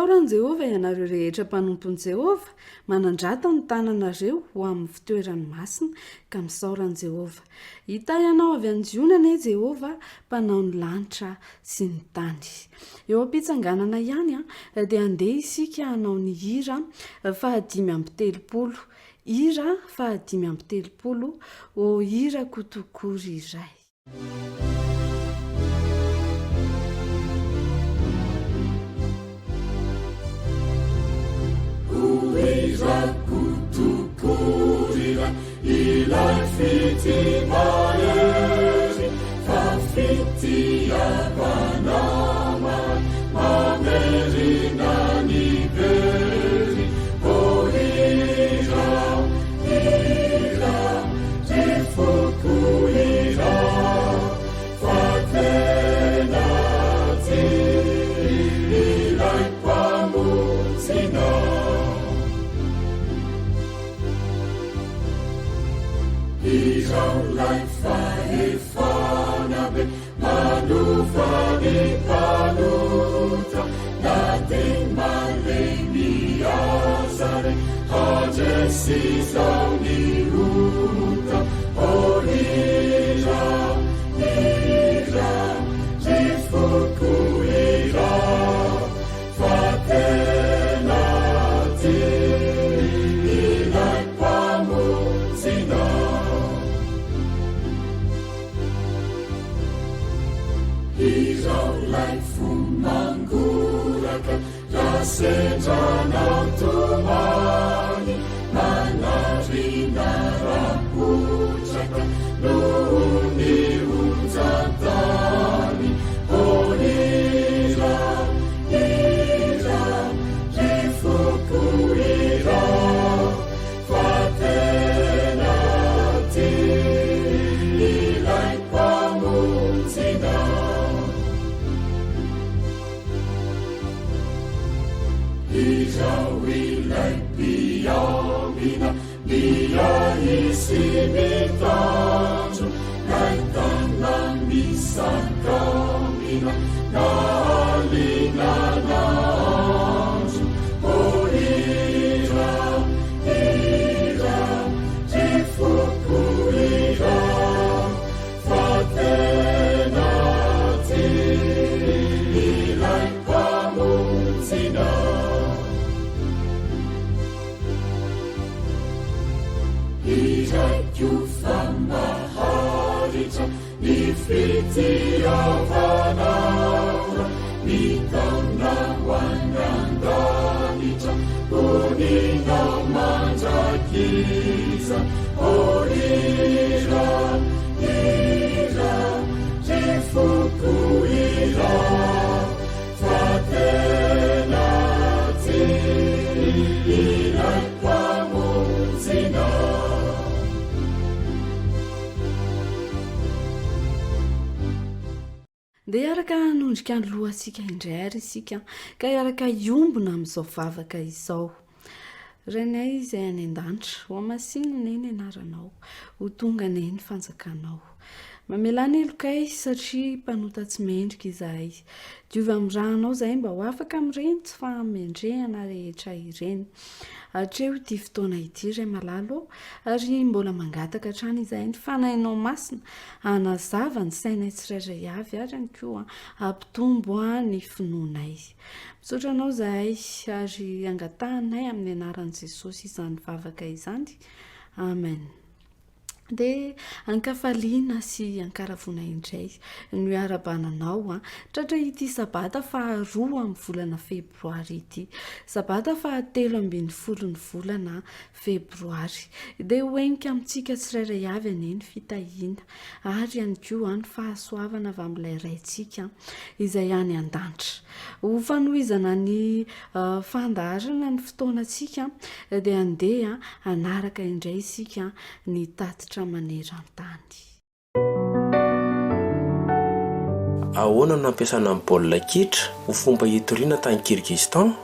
Masaoran Jehova ianareo rehetra mpanompon'i Jehova, manandrata ny tananareo ho amin'ny fitoerany masina ka misaoran Jehova. Hita ianao avy anjionana Jehova, mpanao ny lanitra sy ny tany. Eo am-pitsanganana ihany dia andeha isika hanao ny hira 530. Hira 530 o hira kotokory iray. Kutukurira ilai fiti maleri fa fiti abanama mamerina niberi ohira ira jifukuira fatenati ilai pamutsina Israel like fanabe manufani panuta nothing maleni azare hajesi sauni uta oh ira jifuku ira fatenati ilai pamutsina Israel like fumanguraka rasendrana tumani manarina raputraka nuni unjatani oh ira jifuku ira fatenati ilai pamutsina Israel like biyamina biya isimitanjo naitana misakamina nalina nanjo oh ira jifuku ira fatenati ilai pamutsina Yufamaharita nifiti avanaura nikauna wangandanita unina manjakiza oh ira jifuku ira fatenati ilai pamutsina dia iaraka nondrika ny lohantsika indray ary isika ka iaraka iombona amin'izao vavaka izao. Renay izay any an-danitra ho amasinina eny anaranao ho tonga neny fanjakanao mamelana elokay satria mpanota tsy mendrika izahay diovy amin'ny rahanao izay mba ho afaka amin'ireny tsy famendrehana rehetra ireny hatreo ity fotoana ity ray malalo ary mbola mangataka hatrany izahay ny fanahinao masina hanazava ny sainay tsirairay avy ary any koa ampitombo ny finoanay. Misaotra anao izahay ary angatahanay amin'ny anaran'i Jesosy izany vavaka izany. Amen. Dia ankafaliana sy ankaravona indray no arabananao tratra ity sabata faharoa amin'ny volana febroary ity, sabata fahatelo ambin'ny folon'ny volana febroary. Dia hoenika amintsika tsirairay avy aneny fitahiana ary ihany koa ny fahasoavana avy amin'ilay raintsika izay any an-danitra. Ho fanohizana ny fandaharana ny fotoanantsika dia andeha anaraka indray isika ny tatitra maneran-tany. Ahoana no ampiasana amin'ny baolina kitra ho fomba hitoriana tany Kirgistan?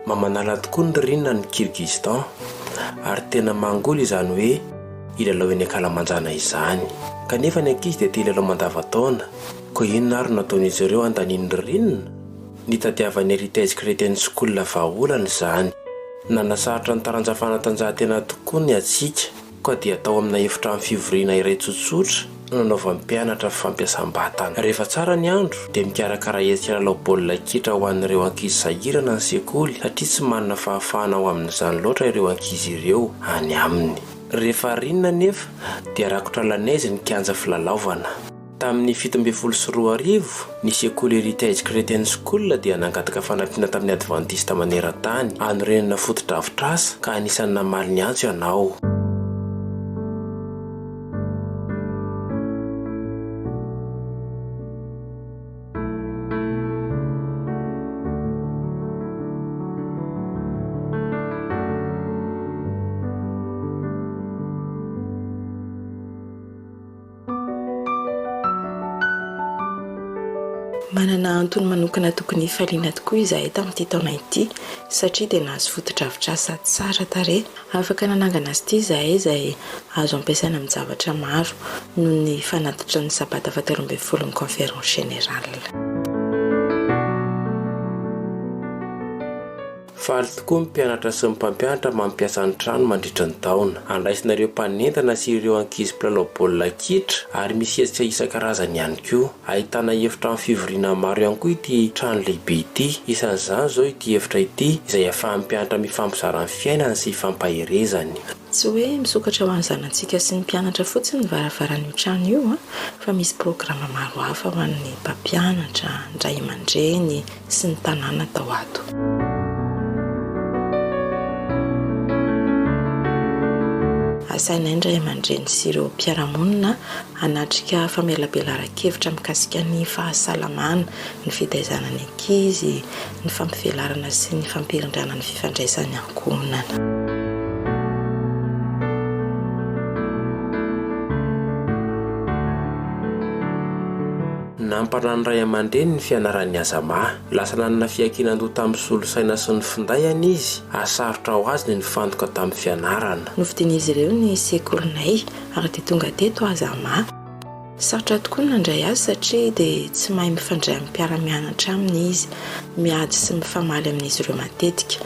Mamanala tokoa ny ririnina ny Kirgistan ary tena mangoly izany hoe ilalao eny ankalamanjana izany. Kanefa ny ankizy dia tia ilalao mandavataona Koa inona ary nataon'izy ireo andaniany rinina? Nitadiavany Heritage Christian Sekoly vahaolana izany. Nanasaratra ny taranja fanatanjahantena tokoa ny atsika, koa dia tao amina efitra amin'ny fivoriana iray tsotsotra nanaovan'ny mpianatra fampiasam-batana. Rehefa tsara ny andro dia mikarakara hetsika lalao baolina kitra ho an'ireo ankizy sahirana ny sekoly satria tsy manana fahafahana ao amin'izany loatra ireo ankizy ireo any aminy. Rehefa rinina nefa dia rakotra lanaizy ny kianja filalaovana. Tamin'ny 17 ny sekoly Heritage Christian Sekoly dia nangataka fanampiana tamin'ny Adventista maneran-tany anorenana foto-drafitrasa ka anisan'ny namaly ny antso ianao. Manana antony manokana tokony hifaliana tokoa izahay tamin'ity taona ity satria dia nahazo foto-drafitrasa tsara tarehy. Afaka nanangana azy ity izahay izay azo ampiasaina amin'ny zavatra maro noho ny fanatitra ny Sabata 12 ny conférence générale. Faly tokoa ny mpianatra sy ny mpampianatra mampiasa ny trano mandritra ny taona. Andraisinareo mpanentana sy ireo ankizy mpilalao baolina kitra ary misy hetsika isan-karazany ihany koa. Ahitana efitra amin'ny fivoriana maro ihany koa ity trano lehibe ity. Isan'izany izao ity efitra ity izay ahafahan'ny mpianatra mifampizara ny fiainany sy fampaherezany. Tsy hoe misokatra ho an'ny zanantsika sy ny mpianatra fotsiny ny varavaran'io trano io, fa misy programa maro hafa ho an'ny mpampianatra, ny ray aman-dreny sy ny tanàna tao ato. Asaina indray aman-dreny sy ireo mpiara-monina hanatrika famelabelaran-kevitra mikasika ny fahasalamana, ny fitaizana ny ankizy, ny fampivelarana sy ny fampirindrana ny fifandraisan'ny ankohonana. Nampanana ray aman-dreny ny fianaran'ny azama. Lasa nanana fiakinan-doha tamin'ny solosaina sy ny findainy izy. Asarotra ho azy ny nifantoka tamin'ny fianarana. Novidian'izy ireo ny sekolinay ary dia tonga teto azama. Sarotra tokoa nandray azy satria dia tsy mahay mifandray amin'ny mpiara-mianatra aminy izy, miady sy mifamaly amin'izy ireo matetika.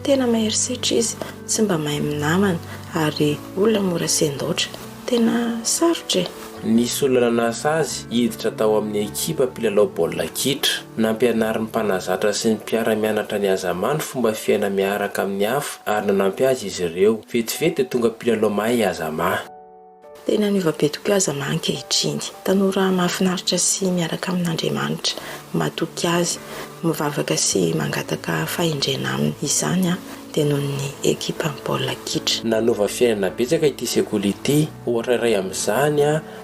Tena mahery setra izy, tsy mba mahay minamana ary olona mora sendoatra. Tena sarotra. Nisy olona nasa azy hiditra tao amin'ny ekipa mpilalao baolina kitra. Nampianarin'ny mpanazatra sy ny mpiara-mianatra ny azamany fomba fiaina miaraka amin'ny hafa ary nanampy azy izy ireo. Vetivety tonga mpilalao mahay azama. Tena niova be tokoa azama ankehitriny. Tanora mahafinaritra sy miaraka amin'Andriamanitra, matoky azy, mivavaka sy mangataka fahendrena aminy. Izany dia noho ny ekipa baolina kitra. Nanova fiainana betsaka ity sekoly ity, ohatra iray amin'izany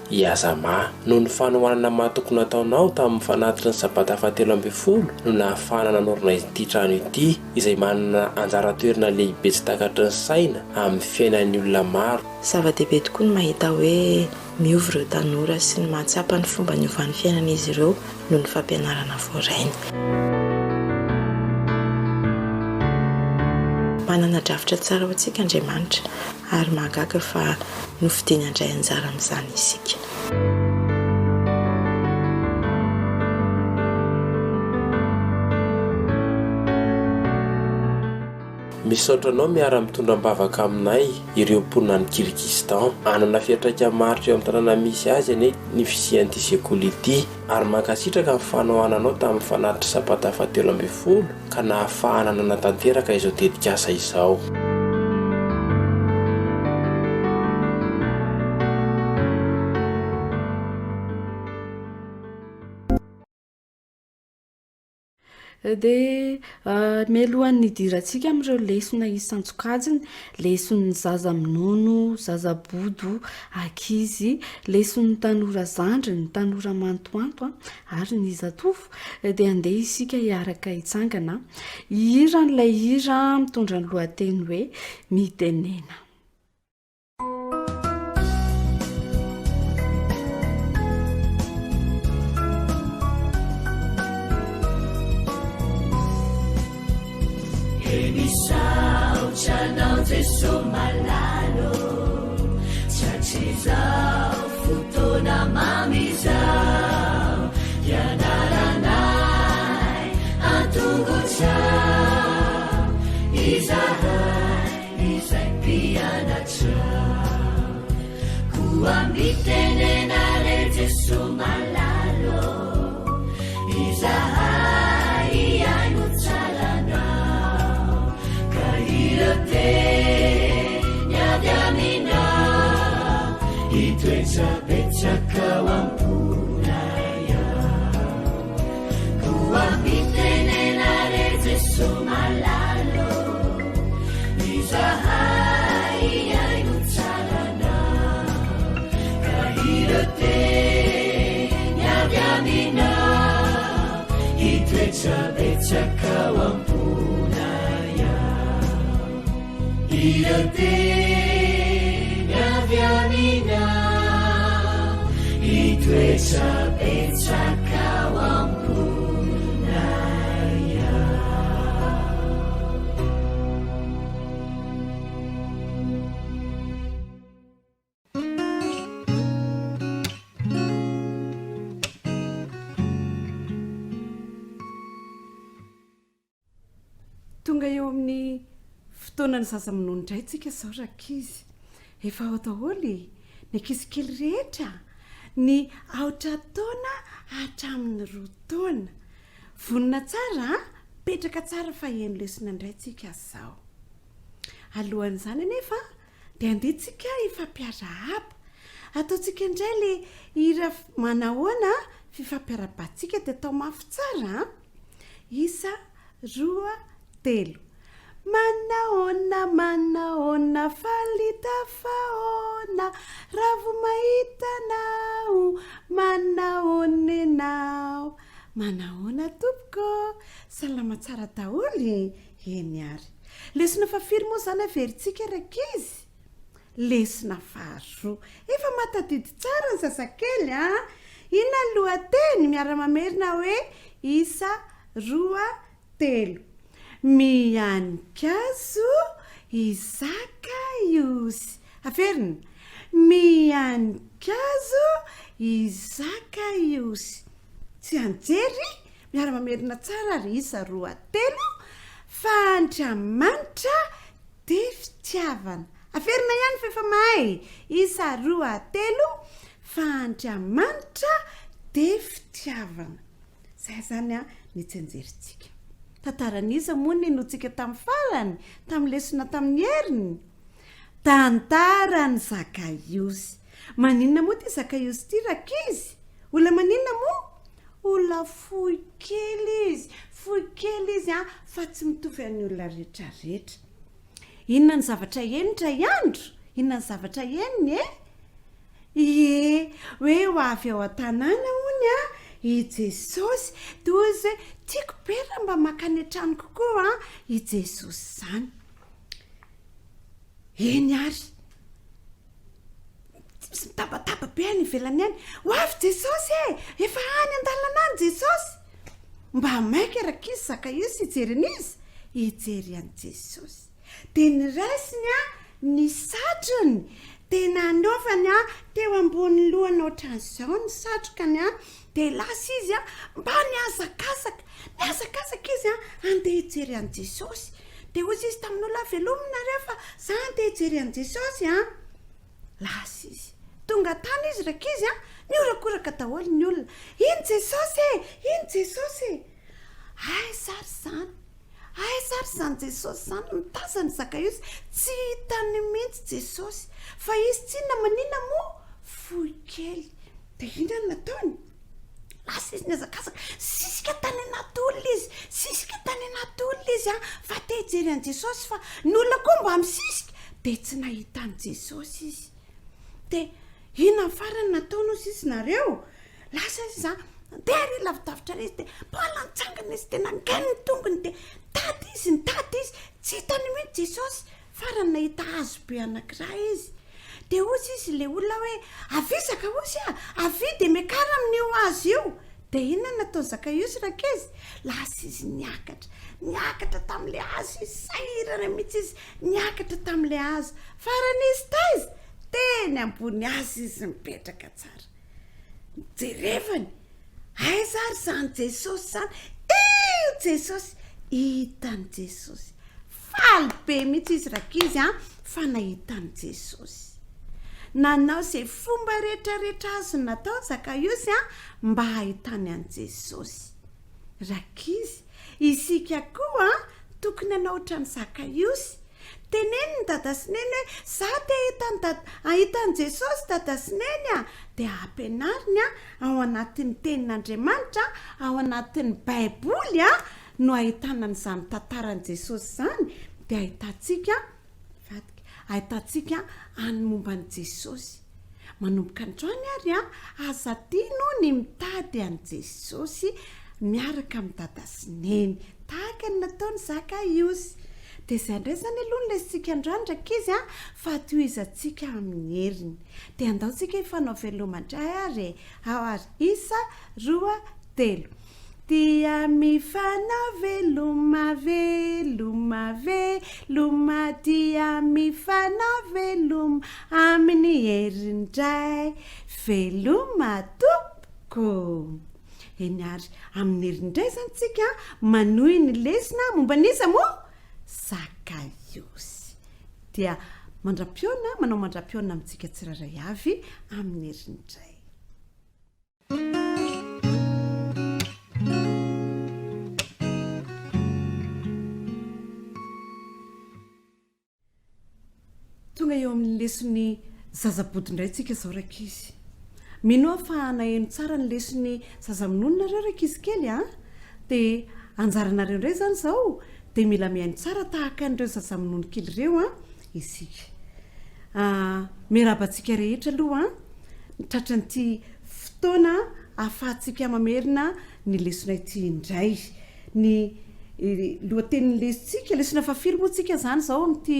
i azama. Noho ny fanohanana mahatokony nataonao tamin'ny fanatitra ny Sabata 13 no nahafahana nanorina ity trano ity izay manana anjara toerana lehibe tsy takatry ny saina amin'ny fiainan'ny olona maro. Zava-dehibe tokoa ny mahita hoe miova ireo tanora sy ny mahatsapa ny fomba niovan'ny fiainan'izy ireo noho ny fampianarana voarainy. Manana drafitra tsara ho antsika Andriamanitra ary mahagaga fa nofidiany andray anjara amin'izany isika. Misaotra anao miara-mitondra mbavaka aminay ireo mponina ny Kirgizistan. Anana fiantraikany maro eo amin'ny tanàna misy azy ane ny fisian'ity sekoly ity ary mankasitraka ny fanohananao tamin'ny fanatitra Sabata 13 ka nahafahana nanatanteraka izao dedikasa izao. Dia mialohan'ny hidirantsika amin'ireo lesona isan-tsokajiny, leson'ny zaza minono, zaza bodo, ankizy, leson'ny tanora zandriny, tanora mantoanto ary ny zatovo, dia andeha isika hiaraka hitsangana hihira n'ilay hira mitondra ny lohateny hoe mitenena. Nisauchanao Jesu malalo chachizao futona mamizao izahay izay mpianatra koambitenena le Jesu malalo izahay iaino tsaranao ka irateny avy aminao hitoetsabetsaka ho amponaya koambitenena le Jesu malalo izahay iaino tsaranao ka irateny avy aminao hitoetsabetsaka ho amponaya irateny avy aminao hitoetsabetsaka ho amponaya. Tonga eo amin'ny fotoanany zazaminonindray tsika zao rakizy efa ao daholy ny ankizy kely rehetra ny aotra taona hatramin'ny 2 taona vonina tsara petraka tsara fa eno lesona indray tsika zao alohan'izany anefa dia andehitsika ifampiarahaba ataontsika indray le ira manahoana fifampiarabantsika dia atao mafy tsara isa 2 telo manaona falita faona ravo mahitanao manaonenao manaona tompoko salama tsara daholy eny ary lesona fafiry moa zany averintsika rakizy lesona faharoa efa matadidy tsara ny zazakely ina ny lohateny miara-mamerina hoe isa 2 telo mianikazo izaka iosy averina mianikazo izaka iosy tsy anjery miara-mamerina tsara ary isa 2 telo fandramanitra de fitiavana averina ihany fa efa mahay isa 2 telo fandramanitra de fitiavana zay zany ny tsenjerintsika tantaran'iza moa ny notsika tamin'ny farany tamin'ny lesona tamin'ny heriny tantarany zakaiosy maninona moa ty zakaiosy ty rakizy ola maninona moa ola fohy kely izy fa tsy mitovy any olona rehetrarehetra inona ny zavatra enitra iandro inona ny zavatra eniny hoe ho avy ao an-tanàna ony i Jesosy toy zay tiako pera mba makany an-trano kokoa i Jesosy zany eny ary mitabataba be any ivelany any ho avy Jesosy efa any an-dalana any Jesosy mba maika rakizy zakaiosy ijeren'izy ijery any Jesosy dia ny raisiny ny satrony tena anaovany teo ambony lohana ohatran'izao ny satrokany dia lasa izy mba niazakazaka izy andeha hijery any Jesosy dia ozy izy tamin'olona velomina rehefa za andeha hijery any Jesosy lasa izy tonga tany izy rakizy niorakoraka daholo ny olona iny Jesosy ay sary zany Jesosy zany mitazany zakaiosy tsy hitany mihitsy Jesosy fa izy tsy namanina moa fohy kely dia inona nataony lasa izy niazakazaka sisika tany anaty olona izy fa te hijery any Jesosy fa ny olona koa mba misisika dia tsy nahitany Jesosy izy dia inona farany nataony ozy izy nareo lasa izy dia ary lavidavitra izy dia mbola nitsangana izy dia nangainy ny tongony dia tady izy tsy hitany mihitsy Jesosy farany nahita hazo be anankiray izy dia ozy izy le olona hoe avisaka ozy avy dia miakara amin'io azo io dia inona natao zakaiosy rakizy lasa izy niakatra tamin'le hazo izy sahirana mihitsy izy niakatra tamin'le hazo farany izy taizy teny ambony azy izy mipetraka tsara jerevany ay zary zany Jesosy zany io Jesosy hitany Jesosy faly be mihitsy izy rakizy a fa nahitan' jesosy nanao zay fomba rehetrarehetra azo natao zakaiosy a mba hahitany an' jesosy rakizy isika koa tokony anao ohatrany zakaiosy teneny ny dadasineny hoe za te ahitany jesosy dadasineny a dia ampianariny a ao anatin'ny tenin'andriamanitra ao anatin'ny baiboly a no ahitana n'izany tantaran' jesosy zany dia ahitantsika any momban' jesosy manomboka androany ary a azadino ny mitady an' jesosy miaraka amin'ny dadasineny tahaka ny nataony zakaiosy dia izay indray zany aloha no lesitsika androany rakizy a fa toizantsika amin'ny heriny dia andaontsika hifanao velomandray ary ao ary 1 2 3 dia mifanao veloma dia mifanao veloma amin'ny herindray veloma tompoko eny ary amin'ny herindray zany tsika manohy ny lesina momba n'iza moa zakaiosy dia manao mandra-piona amintsika tsiraray avy amin'ny herindray tonga eo amin'ny lesony zazabody indray tsika zao rakizy mino fa naheno tsara ny lesony zazaminononareo rakizy kely a dia anjaranareo indray zany zao dia mila mihaino tsara tahaka an'ireo zazaminono kely ireo a isika mirabantsika rehetra aloha a tratran'ity fotoana ahafahantsika mamerina ny lesona ity indray ny lohatenin'ny lesitsika lesona fafilo moa tsika zany zao amin'ity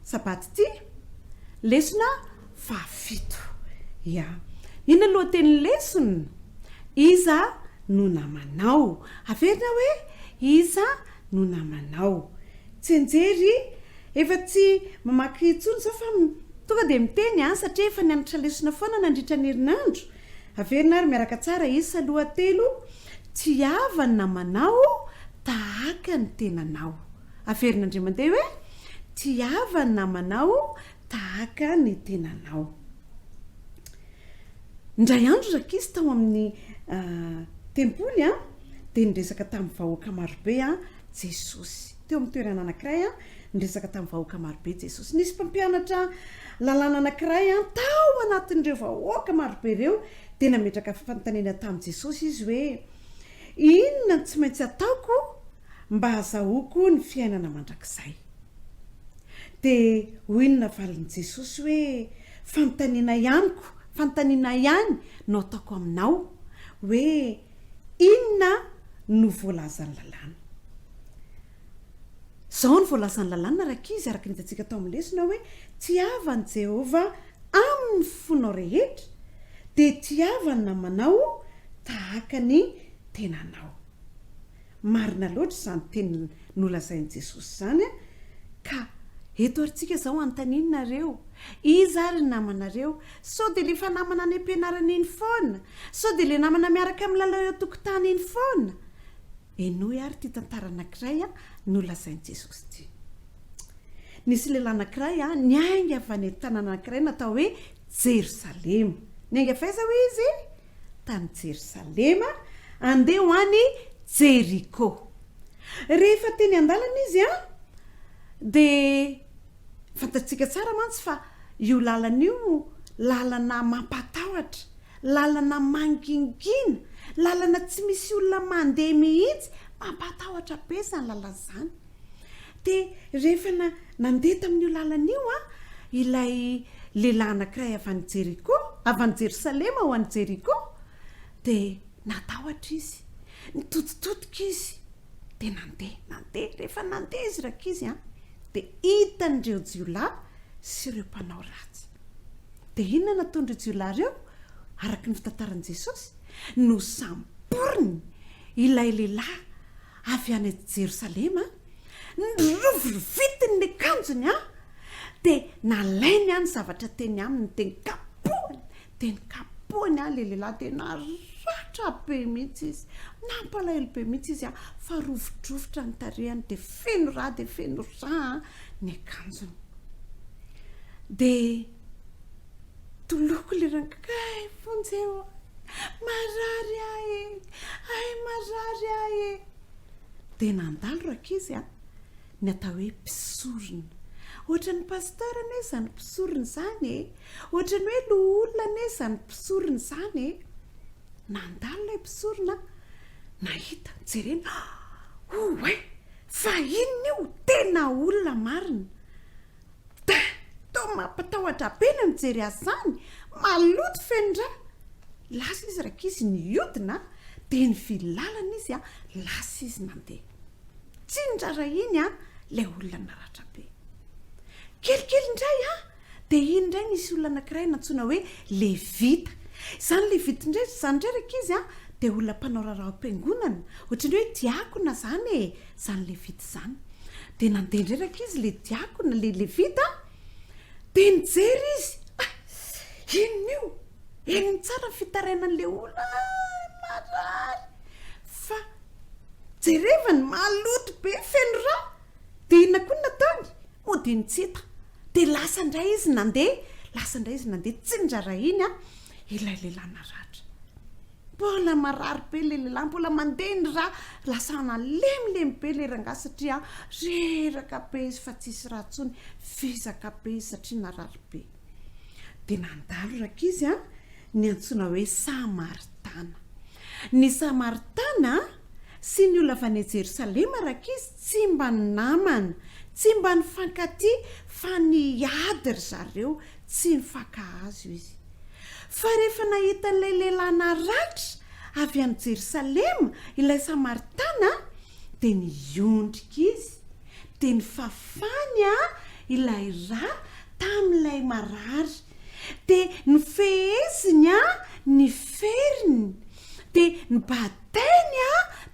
sabaty ity lesona fafito ya ina lohatenin'ny lesona iza no namanao averina hoe iza no namanao tsenjery efa tsy mamaky itsony zao fa tonga dia miteny a satria efa nianatra lesona foana nandritra ny herinandro averina ary miaraka tsara isa lohatelo tiava ny namanao tahaka ny tenanao averin'andriamandeha hoe tiava ny namanao tahaka ny tenanao indray andro rakizy tao amin'ny tempoly a dia niresaka tamin'ny vahoaka marobe a jesosy teo amin'ny toerana anankiray a niresaka tamin'ny vahoaka marobe jesosy nisy mpampianatra lalàna anankiray a tao anatin'ireo vahoaka marobe ireo dia nametraka fantanena tamin'i jesosy izy hoe inona tsy maintsy ataoko mba hazahoako ny fiainana mandrakizay dia hoinona valin' jesosy hoe fanontaniana ihany no ataoko aminao hoe inona no voalazany lalàna zao ny voalazany lalàna rakizy araka ny hitantsika tao amin'ny lesona hoe tiavany Jehova amin'ny fonao rehetra dia tiavany namanao tahaka ny tenanao marina loatra izany teny nolazain'i Jesosy zany ka eto aritsika zao antaninareo iza ary namanareo sao dia le fa namana any ampianarana iny foana sao dia le namana miaraka amin'ny lalao eo tokotany iny foana enoy ary ty tantara anankiray a nolazain'i Jesosy ty nisy lehilahy anankiray a niainga avy any tanàna anankiray natao hoe Jerosalema niainga faiza hoe izy tany Jerosalema andeha ho any Jeriko rehefa teny an-dalana izy a dia fantatsika tsara mantsy fa io lalana io lalana mampatahotra lalana mangingina lalana tsy misy olona mandeha mihitsy mampatahotra be izany lalana izany dia rehefa nandeha tamin'io lalana io a ilay lehilahy anankiray avy any Jeriko avy any Jerosalema ho any Jeriko dia natahotra izy nitotototika izy dia nandeha rehefa nandeha izy rakizy a dia hitan'ireo jiolahy sy ireo mpanao ratsy dia inona nataon'ireo jiolahy ireo araka ny fitantaran'i Jesosy no samboriny ilay lehilahy avy any Jerosalema nirovirovitiny ny akanjony a dia nalainy any zavatra teny aminy teny kapohany a le lehilahy dia naraka mahatratra be mihitsy izy nampalahelo be mihitsy izy fa rovidrovotra ny tarehany de feno ra de feno ra ny akanjony de toloko le rankakay fonjeo marary ay marary ay de nandalo rakizy ny atao hoe mpisorona ohatra ny pasteur ane zany mpisorona zany ohatra ny hoe lo olona ane zany mpisorona zany nandalo lay mpisorona nahita jerena oe fa inona io tena olona marina da to mampatahotra be ny mijery azy zany maloto fendra lasa izy rakizy niodina de ny vilalana izy lasa izy nandeha tsy ndrara iny lay olona naratra be kelikely indray de iny indray nisy olona anankiray nantsona hoe levita zany levita indray zany indray rakizy de olona mpanao raharaha-piangonana ohatra ny hoe diakona zany zany levita zany de nandeha indray rakizy le diakona le levita de nijery izy inona io eny tsara fitarainan'le olona marary fa jerevany maloto be feno ra de inona koa nataony mody nitsita de lasa indray izy nandeha tsy ndrara iny ilay lehilahy naratra mbola marary be le lehilahy mbola mandeha ny ra lasa nalemilemy be le rangahy satria reraka be izy fa tsisy raha tsony fizaka be izy satria narary be de nandalo rakizy ny antsoina hoe Samaritana ny Samaritana sy ny olona avy any Jerosalema rakizy tsy mba ny namana tsy mba ny fankaty fa niady ry zareo tsy mifakahazo izy fa rehefa nahita n'ilay lehilahy naratra avy any Jerosalema ilay Samaritana de niondrika izy de ny fafany ilay ra tamin'ilay marary de ny feheziny ny feriny de ny batainy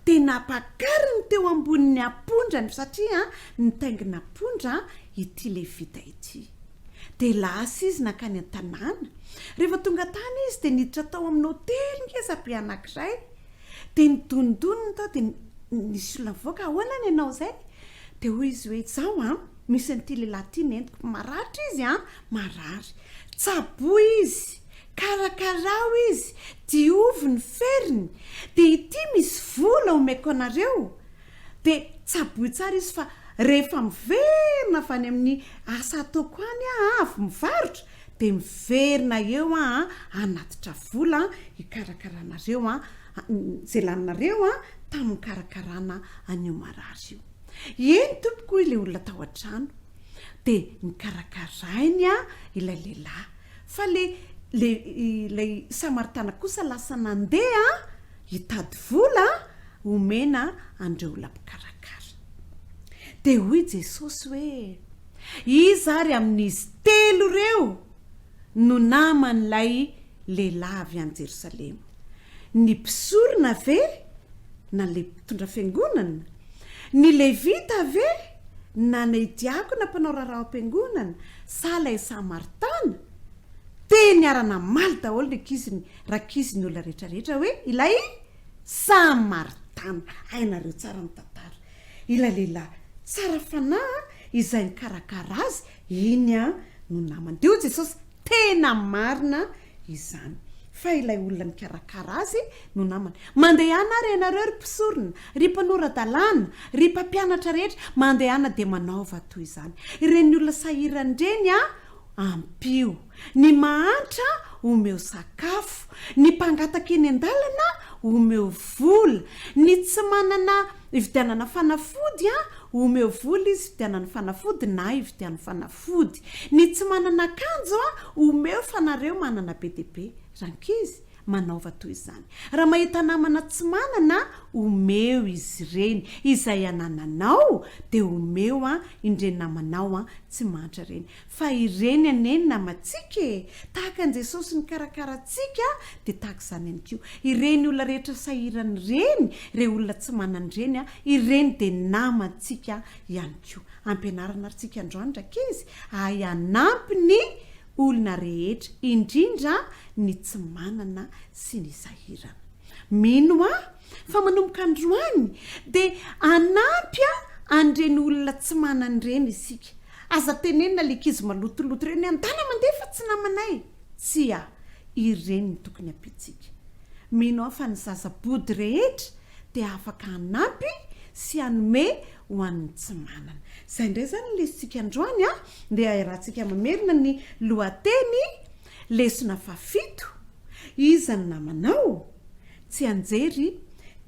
de napakariny teo ambonin'ny apondrany satria nitaingina apondra ity levita ity de lasa izy nakany an-tanàna rehefa tonga tany izy de niditra tao amin'ny hotely ngezabe anankiray de nidonidoniny tao de nisy olona mivoaka ahoana ny ianao zay de hoy izy hoe zao misy an'ity lehilahy ty nentiko maratra izy marary tsaboy izy karakarao izy diovy ny feriny de ity misy vola omeko anareo de tsaboy tsara izy fa rehefa miverina avy any amin'ny asa ataoko any avy mivarotra de miverina eo anatitra vola hikarakaranareo zay laninareo tamin'ny karakarana anio marary io eny tompoko le olona tao an-trano de nikarakarainy ilay lehilahy fa lay Samaritana kosa lasa nandeha hitady vola omena andreo olona mpikarakara de hoy Jesosy hoe izy ary amin'izy telo reo no naman'ilay lehilahy avy any Jerosalema ny mpisorona ve na le mpitondra fiangonana ny levita ve na ny diakona mpanao raharaha-piangonana sa lay Samaritana de niarana maly daholo rakizy ny olona rehetrarehetra hoe ilay Samaritana hainareo tsara ny tantara ilay lehilahy tsara fanahy izay nikarakara azy iny no namany de hoy Jesosy tena marina izany fa ilay olona nikarakara azy no namany mandehana ary ianareo ry mpisorona ry mpanorandalàna ry mpampianatra rehetra mandehana de manaova toy izany ireny olona sahirandreny ampio ny mahantra omeo sakafo ny mpangataka eny an-dalana omeo vola ny tsy manana ividianana fanafody omeo vola izy ividianana fanafody na ividianana fanafody ny tsy manana akanjo omeo fa nareo manana be dia be rankizy manaova toy izany raha mahita namana tsy manana omeo izy ireny izay anananao de omeo indreny namanao tsy mantra reny fa ireny aneny namatsika tahaka an Jesosy nikarakaratsika de tahaka izany ihany koa ireny olona rehetra sahirany reny re olona tsy manan'ireny ireny de namantsika ihany koa ampianarana aritsika androany rakizy anampy ny olona rehetra indrindra ny tsy manana sy ny sahirana mino fa manomboka androany dia anampy andreny olona tsy mananyreny isika aza tenenina lekizy malotoloto reny antana mandeha fa tsy namanay tsy ireny ny tokony ampitsika mino fa ny zazabody rehetra dia afaka anampy sy anome ho an'ny tsy manana izay indray zany lesitsika androany dia rahantsika mamerina ny lohateny lesona fafito iza ny namanao tsy anjery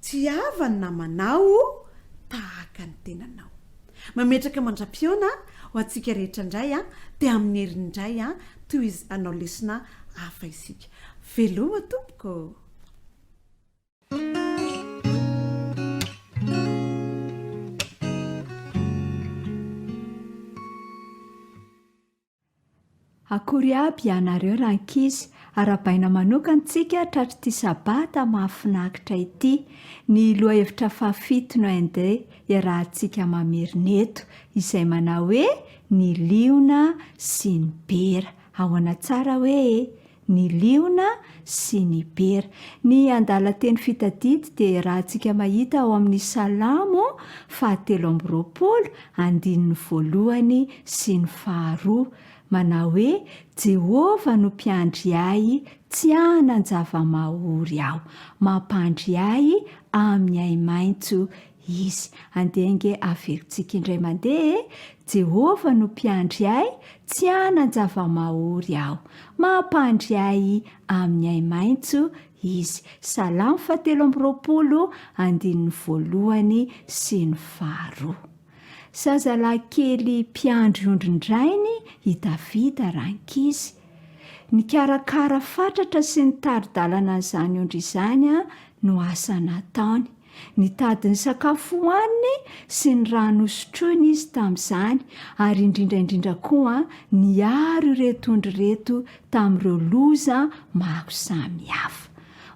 tiava ny namanao tahaka ny tenanao mametraka mandra-piona ho antsika rehetra indray dia amin'ny herinindray toy izy anao lesona hafa isika veloma tompoko akory aby ianareo rankizy arabaina manokantsika tratry ty sabata mahafinaritra ity ny lohahevitra fafito no andeha iarahantsika mamerineto izay manao hoe ny liona sy ny bera ao anatsara hoe ny liona sy ny bera ny andala teny fitadidy dia rahantsika mahita ao amin'ny salamo 7:20 andininy 1 sy ny 2 manao hoe Jehova no mpiandry ahy tsy anan-java-mahory aho mampandry ahy amin'ny ai-maitso izy andenge averintsika indray mandeha Jehova no mpiandry ahy tsy anan-java-mahory aho mampandry ahy amin'ny ai-maitso izy salamo 7:20 andininy 1 sy ny 2 zazalahy kely mpiandry ondrindrainy i Davida rankizy nikarakara fatratra sy ny taridalana n'izany ondry izany no asa nataony nitady ny sakafo hohaniny sy ny rano hosotroiny izy tamin'izany ary indrindraindrindra koa niaro ireto ondry reto tamin'ireo loza maro samihafa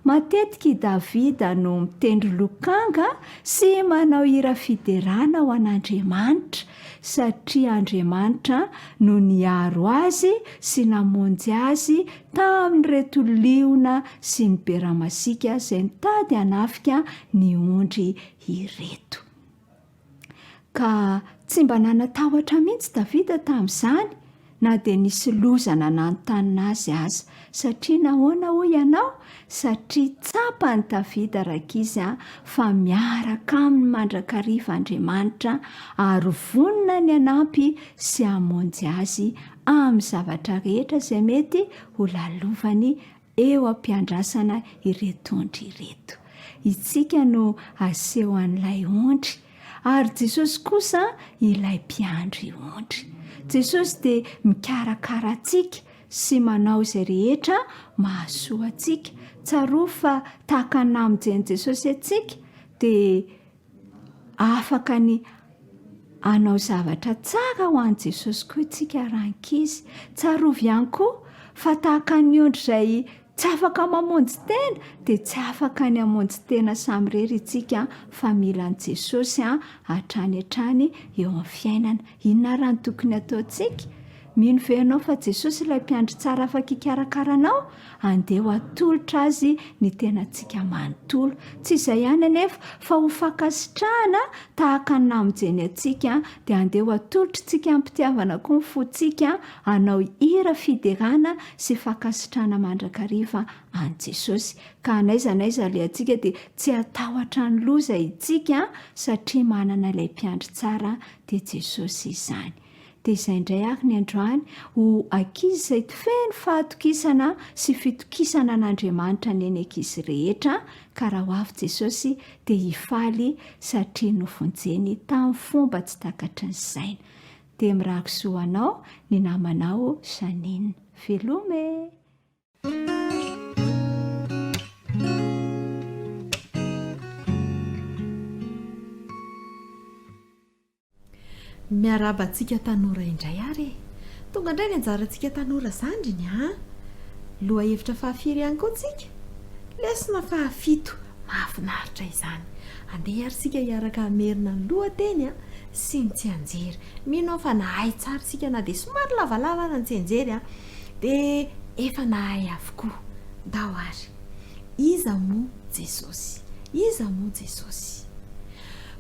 matetika i Davida no mitendry lokanga sy manao hira fiderana ho an'Andriamanitra satria Andriamanitra no niaro azy sy namonjy azy tamin'ireto liona sy ny beramasika izay nitady hanafika ny ondry ireto. Ka tsy mba nanatahotra mihitsy Davida tamin'izany na dia nisy loza nananontanina azy aza satria nahoana hoy ianao satria tsapany Davida rankizy fa miaraka aminy mandrakariva Andriamanitra ary vonina ny hanampy sy hamonjy azy amin'ny zavatra rehetra izay mety ho lalovany eo am-piandrasana ireto ondry ireto. Itsika no aseho an'ilay ondry ary Jesosy kosa ilay mpiandry ondry. Jesosy dia mikarakara antsika sy manao izay rehetra mahasoa antsika. Tsaroa fa tahaka namonjeny Jesosy antsika dia afaka ny anao zavatra tsara ho an'i Jesosy koa antsika rankizy. Tsarovy ihany koa fa tahaka ny ondry izay tsy afaka mamonjy tena dia tsy afaka ny hamonjy tena samy rery itsika fa mila an'i Jesosy hatrany hatrany eo amin'ny fiainana. Inona raha ny tokony ataontsika? Mino ve ianao fa Jesosy ilay mpiandry tsara afaka ikarakaranao? Andeha ho atolotra azy ny tenantsika manontolo. Tsy izay ihany anefa fa ho fankasitrahana tahaka ny namonjeny antsika dia andeha ho atolotritsika amin'ny mpitiavana koa ny fontsika hanao hira fiderana sy fankasitrahana mandrakariva an'i Jesosy. Ka n'aiza n'aiza ilay antsika dia tsy hatahotra ny loza itsika satria manana ilay mpiandry tsara dia Jesosy izany. Dia izay indray ary ny androany ho ankizy izay feno fahatokisana sy fitokisana an'Andriamanitra ny eny ankizy rehetra ka raha ho avy Jesosy dia hifaly satria nofenjeny tamin'ny fomba tsy takatry ny saina. Dia mirakisoa anao ny namanao Janine. Velome. Miaraba antsika tanora indray ary tonga indray ny anjarantsika tanora zandriny loha hevitra fahafiry ihany koa antsika lesona fahafito mahafinaritra izany andeha ary sika hiaraka hamerina ny lohateny sy ny tsy anjery mino fa nahay tsara sika na dia somary lavalava na ny tsy anjery dia efa nahay avokoa dao ary iza moa jesosy, iza moa jesosy.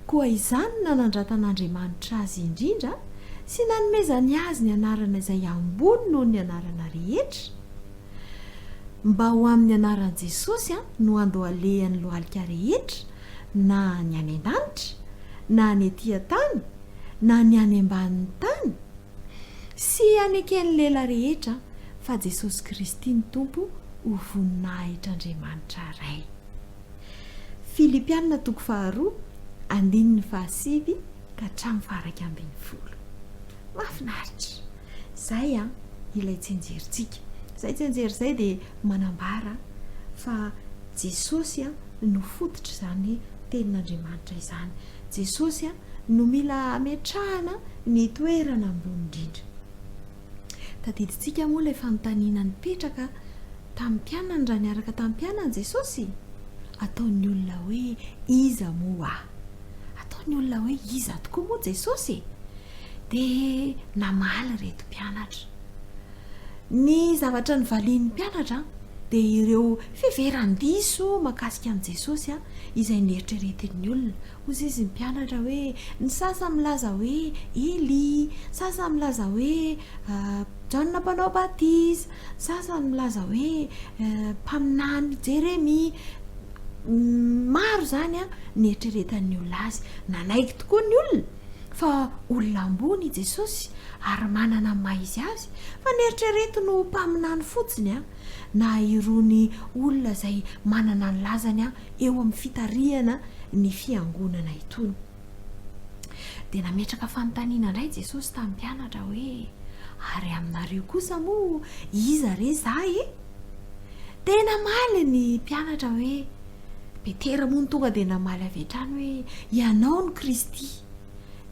Koa izany nanandrantan'andriamanitra azy indrindra sy nanomezany azy ny anarana izay ambony noho ny anarana rehetra, mba ho amin'ny anaran'i jesosy no andoalehan'ny lohalika rehetra, na ny any an-danitra, na ny etỳ tany, na ny any ambanin'ny tany, sy aneken'ny lela rehetra fa Jesosy Kristy ny tompo ho voninahitran'Andriamanitra ray. Filipianina 2:2-7 ka hatramin'ny 11. Mahafinaritra. Zay ilay tsenjerintsika. Zay tsenjery zay dia manambara fa Jesosy no fototra izany tenin'Andriamanitra izany. Jesosy no mila ametrahana ny toerana ambony indrindra. Tadidintsika moa ilay fanontaniana nipetraka tamin'ny mpianany raha niaraka tamin'ny mpianany Jesosy. Ataon'ny olona hoe iza moa aho? Ataon'ny olona hoe iza tokoa moa Jesosy? Dia namaly reto mpianatra. Ny zavatra nivalian'ny mpianatra dia ireo fiheveran-diso mahakasika an'i Jesosy izay nieritreretin'ny olona. Ozy izy mpianatra hoe ny sasa milaza hoe Eli, sasa milaza hoe Jaona mpanao batiza, sasa milaza hoe mpaminany Jeremia. Maro zany nieritreretan'ny olona azy. Nanaiky tokoa ny olona fa olona ambony Jesosy ary manana maha izy azy fa nieritrereto no mpaminany fotsiny na irony olona izay manana ny lazany eo amin'ny fitariana ny fiangonana itony. Dia nametraka fanontaniana indray Jesosy tamin'ny mpianatra hoe ary aminareo kosa moa iza re zahay? Dia namaly ny mpianatra hoe Petera moa ny tonga dia namaly avy hatrany hoe ianao ny Kristy,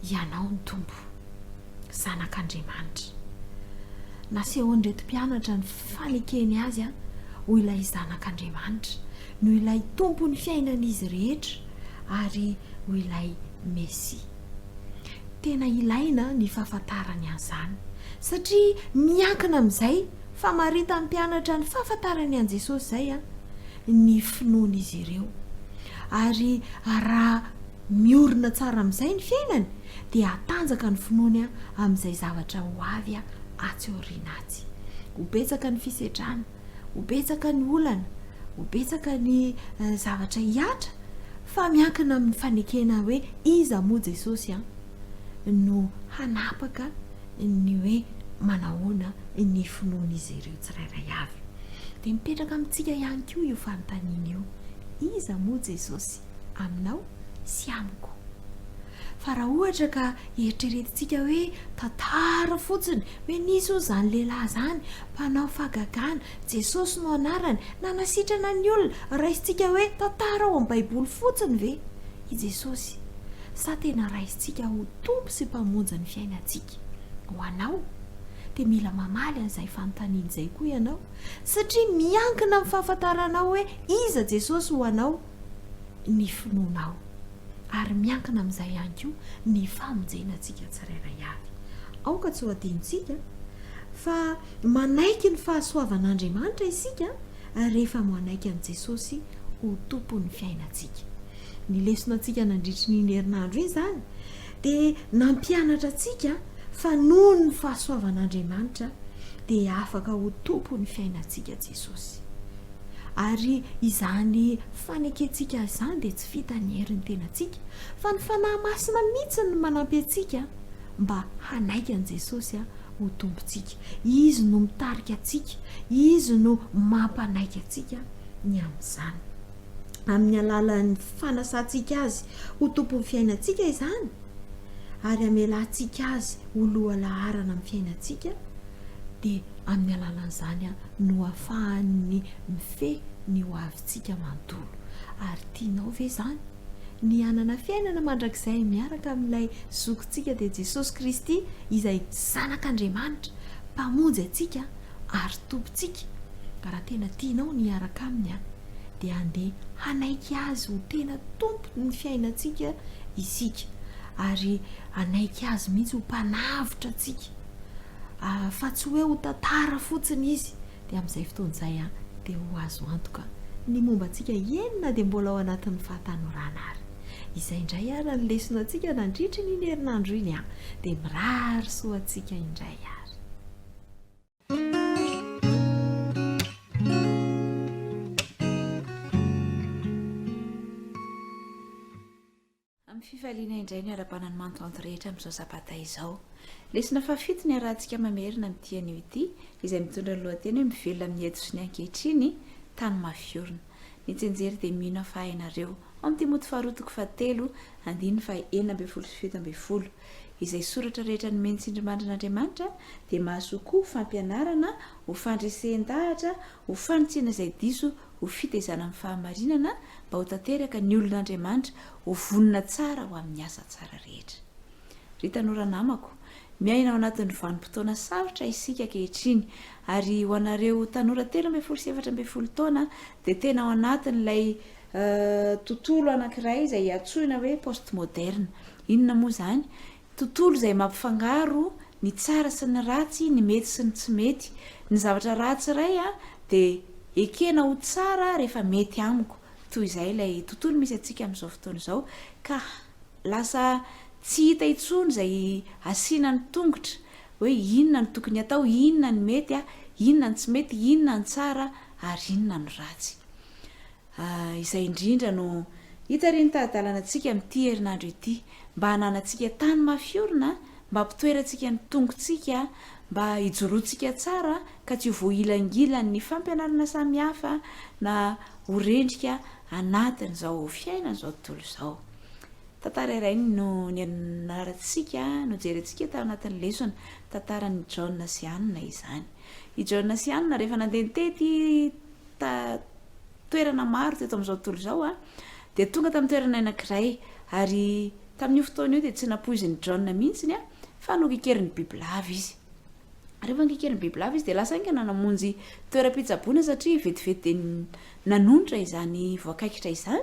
ianao ny tompo, zanak'Andriamanitra. Nasehon'ireto mpianatra ny fanekeny azy ho ilay zanak'Andriamanitra, no ilay tompo ny fiainan'izy rehetra ary ho ilay Mesia. Tena ilaina ny fahafantarany an'izany satria miankina amin'izay fa marita ny mpianatra ny fahafantarany an' Jesosy zay ny finoan'izy ireo. Ary raha miorina tsara amin'izay ny fiainany dia hatanjaka ny finoany amin'izay zavatra ho avy atsy aoriana atsy. Ho betsaka ny fisetrana, ho betsaka ny olana, ho betsaka ny zavatra hiatra, fa miankina amin'ny fanekena hoe iza moa Jesosy no hanapaka ny hoe manahoana ny finoan'izy ireo tsirairay avy. Dia mipetraka amintsika ihany koa io fanontaniana io. Iza moa Jesosy aminao sy amiko? Fa raha ohatra ka eritreretintsika hoe tantara fotsiny hoe nisy hoy izany lehilahy zany mpanao fahagagana, Jesosy no anarany, nanasitrana ny olona, raisintsika hoe tantara ao amin'ny Baiboly fotsiny ve i Jesosy? Sa tena raisintsika ho tompo sy mpamonjy ny fiainantsika? Ho anao dia mila mamaly an'izay fanontaniana izay koa ianao, satria miankina amin'ny fahafantaranao hoe iza Jesosy ho anao ny finoanao, ary miankina amin'izay ihany koa ny famonjenantsika tsirairay avy. Aoka tsy ho adinontsika fa manaiky ny fahasoavan'Andriamanitra isika rehefa manaiky an'i Jesosy ho tompon'ny fiainantsika. Ny lesona antsika nandritry ny herinandro iny zany dia nampianatra antsika fa noho ny fahasoavan'Andriamanitra dia afaka ho tompon'ny fiainantsika Jesosy. Ary izany fanekentsika izany dia tsy vita ny herin'ny tenantsika fa ny fanahy masina mihitsy ny manampy antsika mba hanaiky an'i Jesosy ho tompontsika. Izy no mitarika antsika, izy no mampanaiky antsika ny amin'izany. Amin'ny alalan'ny fanasantsika azy ho tompon'ny fiainantsika izany, ary amelantsika azy ho loha laharana amin'ny fiainantsika, dia amin'ny alalan'izany no ahafahany mifehy ny ho avintsika manontolo. Ary tianao ve zany ny anana fiainana mandrakizay miaraka amin'ilay zokintsika dia Jesosy Kristy izay zanak'Andriamanitra, mpamonjy antsika ary tompontsika? Raha tena tianao ny araka aminy dia andeha hanaiky azy ho tena tompo ny fiainantsika isika, ary hanaiky azy mihitsy ho mpanavotra antsika, fa tsy hoe ho tantara fotsiny izy. Dia amin'izay fotoana izay dia ho azo antoka ny momba antsika enina dia mbola ao anatin'ny fahatanorana ary izay indray ara ny lesona antsika nandritry ny herinandro iny dia mirary soa antsika indray ary amin'ny fifaliana indray ny ara-panany mantoanto rehetra amin'izao sabata izao lesona fafito ny arahantsika mamerina amin'n'itian'io ity izay mitondra ny lohateny hoe mivelona amin'ny heto sy ny ankehitriny tany mafiorina ny tsenjery dia mino fahainareo amin'ny timoty faharotoko fahatelo andiny fa 9:17 izay soratra rehetra ny menitsindrimandrin'Andriamanitra dia mahasoa fampianarana ho fandresendahatra ho fanotsiana izay diso ho fitezana amin'ny fahamarinana mba ho tanteraka ny olon'Andriamanitra ho vonina tsara ho amin'ny asa tsara rehetra. Ry tanora namako, miaina ao anatin'ny vanim-potoana sarotra isika ankehitriny ary ho anareo tanora 13-14 taona dia tena ao anatin'ilay tontolo anankiray izay atsoina hoe postmoderne. Inona moa izany? Tontolo izay mampifangaro ny tsara sy ny ratsy, ny mety sy ny tsy mety. Ny zavatra ratsy iray dia ekena ho tsara rehefa mety amiko. Toy izay ilay tontolo misy antsika amin'izao fotoana izao ka lasa tsy hita intsony izay asiana ny tongotra hoe inona ny tokony atao, inona ny mety, inona ny tsy mety, inona ny tsara ary inona ny ratsy. Izay indrindra no hita ry ny tadalana antsika amin'ity herinandro ity mba hananantsika tany mafiorina, mba hampitoerantsika ny tongontsika, mba hijoroantsika tsara ka tsy ho voailangilan'ny fampianarana samihafa na horendrika anatin'izao fiainan'izao tontolo izao. Tantara iray no ny anarantsika no jerentsika tao anatin'ny lesona tantaran'ny John sy Anna izany. I John sy Anna rehefa nandeha nitety toerana maro teto amin'izao tontolo izao dia tonga tamin'ny toerana anankiray ary tamin'io fotoana io dia tsy nampoizin'ny John mihitsiny fa nokikerin'ny bibilava izy. Rehefa nikikerin'ny bibilava izy dia lasa aingana namonjy toeram-pitsaboana satria vetivety nanonitra izany voakaikitra izany.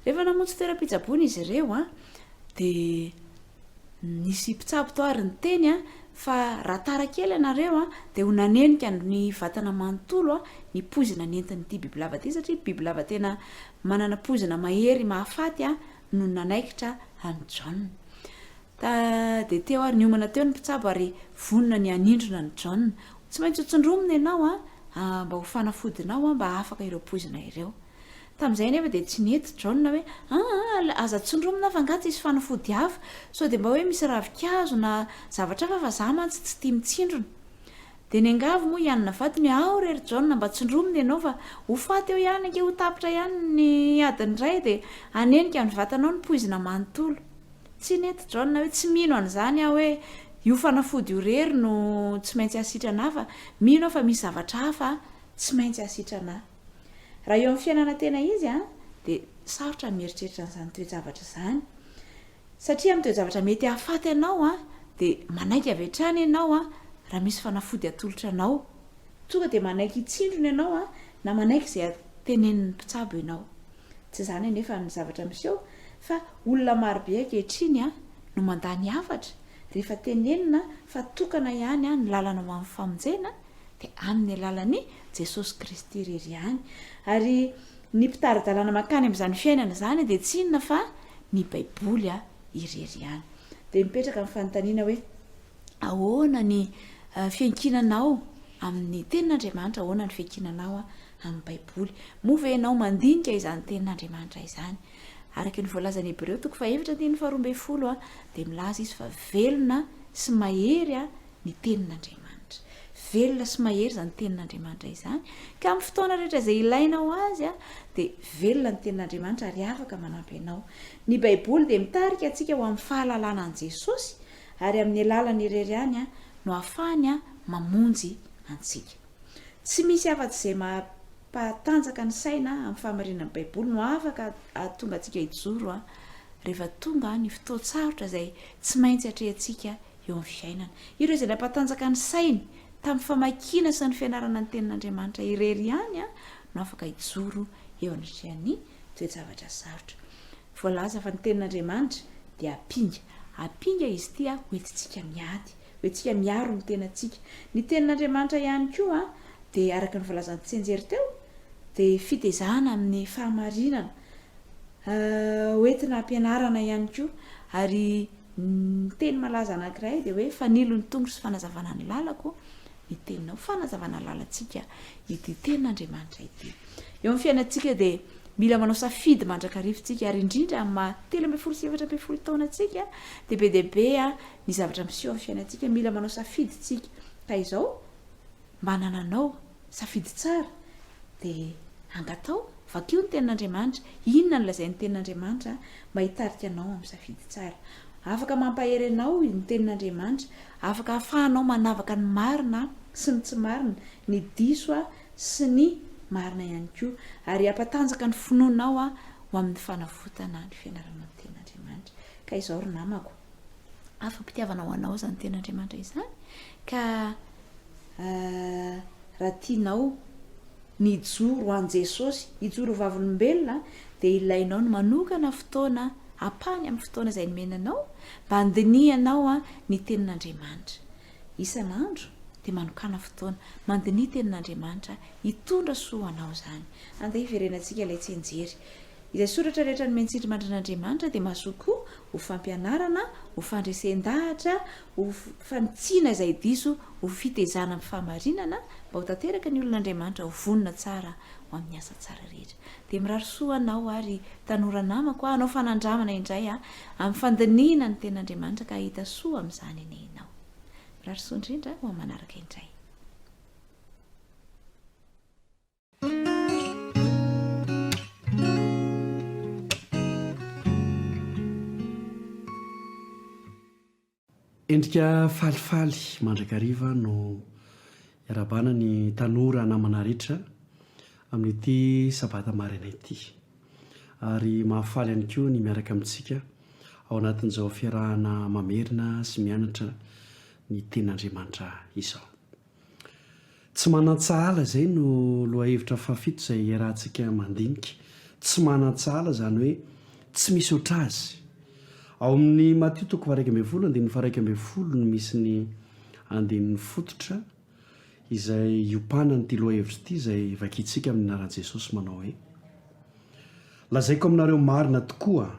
Rehefa namonjy toeram-pitsaboana izy ireo dia nisy mpitsabo tao ary ny teny fa raha tara kely ianareo dia ho nanenika ny vatana manontolo ny poizina nentin'ity bibilava ity satria bibilava tena manana poizina mahery mahafaty no nanaikitra amin'ny John. Dia teo ary niomana teo ny mpitsabo ary vonona ny anindrona ny John. Tsy maintsy hotsondromina ianao mba ho fanafodinao mba afaka ireo poizina ireo. Tamin'izay nefa dia tsy nety John hoe aza tsondromina fa angatsy isy fanafody hafa so dia mba hoe misy ravikazo na zavatra hafa fa za mantsy tsy tia mitsindrona. Dia ny angavo moa ianona vadiny ao rery John mba tsondromina ianao fa ho faty eo ihany anke ho tapitra ihany ny adiny iray dia anenika amin'ny vatanao ny poizina manontolo. Tsy nety John hoe tsy mino an'izany hoe io fanafody io rery no tsy maintsy asitrana fa mino fa misy zavatra hafa tsy maintsy asitrana. Raha eo amin'ny fiainana tena izy dia sarotra mieritreritra n'izany toe-javatra izany satria amin'ny toe-javatra mety hahafaty ianao dia manaiky avy hatrany ianao raha misy fanafody atolotra anao. Tonga dia manaiky hitsindrona ianao na manaiky izay tenenin'ny mpitsabo ianao. Tsy izany anefa ny zavatra miseho fa olona marobe ankehitriny no mandany hafatra rehefa tenenina fa tokana ihany ny lalana ho amin'ny famonjena dia amin'ny alalan'i Jesosy Kristy irery ihany. Ary ny mpitari-dalàna makany amin'izany fiainana izany dia tsy inona fa ny baiboly irery ihany. Dia mipetraka amin'ny fanontaniana hoe ahoana ny fiankinanao amin'ny tenin'Andriamanitra, ahoana ny fiankinanao amin'ny baiboly. Moa ve ianao mandinika izany tenin'Andriamanitra izany? Araka ny voalazan'ny Hebreo 4:12 dia milaza izy fa velona sy mahery ny tenin'Andriamanitra. Velona sy mahery izany tenin'Andriamanitra izany ka amin'ny fotoana rehetra izay ilainao azy dia velona ny tenin'Andriamanitra ary afaka manampy ianao. Ny baiboly dia mitarika antsika ho amin'ny fahalalana an'i Jesosy ary amin'ny alalany irery ihany no ahafahany mamonjy antsika. Tsy misy afa-tsy izay mampatanjaka ny saina amin'ny fahamarinan'ny baiboly no afaka ahatonga antsika hijoro rehefa tonga ny fotoan-tsarotra izay tsy maintsy hatrehantsika eo amin'ny fiainana. Ireo izay nampatanjaka ny sainy tamin'ny famakiana sy ny fianarana ny tenin'Andriamanitra irery ihany no afaka hijoro eo anatrehan'ny toe-javatra sarotra. Voalaza fa ny tenin'Andriamanitra dia apinga izy ity hoentintsika miady, hoentintsika miaro ny tenantsika. Ny tenin'Andriamanitra ihany koa dia araka ny voalazan'ny tsenjery teo dia fitezana amin'ny fahamarinana oentina ampianarana ihany koa ary teny malaza anankiray dia hoe fanilo ny tongo sy fanazavana ny lalako ny teninao fanazavana lalantsika ity tenin'andriamanitra ity eo amin'ny fiainantsika dia mila manao safidy mandrakarivotsika ary indrindra amin'ny 17 taonantsika dia be deaibe ny zavatra miseho amin'ny fiainantsika mila manao safidy tsika ka izao mba nananao safidy tsara dia angatao vakio ny tenin'andriamanitra inona nylazay ny tenin'andriamanitra mba hitarika anao amin'ny safidy tsara afaka mampahery anao ny tenin'andriamanitra afaka hahafahanao manavaka ny marina sy ny tsy marina ny diso sy ny marina ihany koa ary ampatanjaka ny finoanao ho amin'ny fanavotana ny fianarana ny tenin'andriamanitra ka izao ry namako afa-pitiavana ho anao zany tenin'andriamanitra izany ka raha tianao ny joro an jesosy hijoro vavolombelona dia ilainao ny manokana fotoana apany amin'ny fotoana izay nomenanao mba handinianao ny tenin'andriamanitra isan'andro dia manokana fotoana mandinia tenin'andriamanitra hitondra soanao zany andeha hiverenantsika ilay tsenjery izay soratra rehetra ny mentsindry mandrin'andriamanitra dia mahasokoa ho fampianarana ho fandresen-dahatra ho fanitsiana izay diso ho fitezana amin'ny fahamarinana mba ho tanteraka ny olon'andriamanitra ho vonona tsara ho amin'ny asa tsara rehetra dia mirarosoa anao ary tanora namako anao fanandramana indray amin'ny fandiniana ny tenin'andriamanitra ka hita soa amin'izany enenao mirarosoa indrindra ho amin'ny manaraka indray endrika falifaly mandrakariva no iarabana ny tanora namana rehetra amin'ity sabata maraina ity ary mahafaly ihany koa ny miaraka amintsika ao anatin'izao fiarahana mamerina sy mianatra ny tenin'andriamanitra izao tsy manan-tsahala zay no lohahevitra fafito izay iarahantsika mandinika tsy manan-tsahala zany hoe tsy misy oatra azy ao amin'ny Matio 1:10 no misy ny andinin'ny fototra izay iopanany ty lohahevitra ity izay vakintsika amin'ny anaran'i Jesosy manao hoe lazaiko aminareo marina tokoa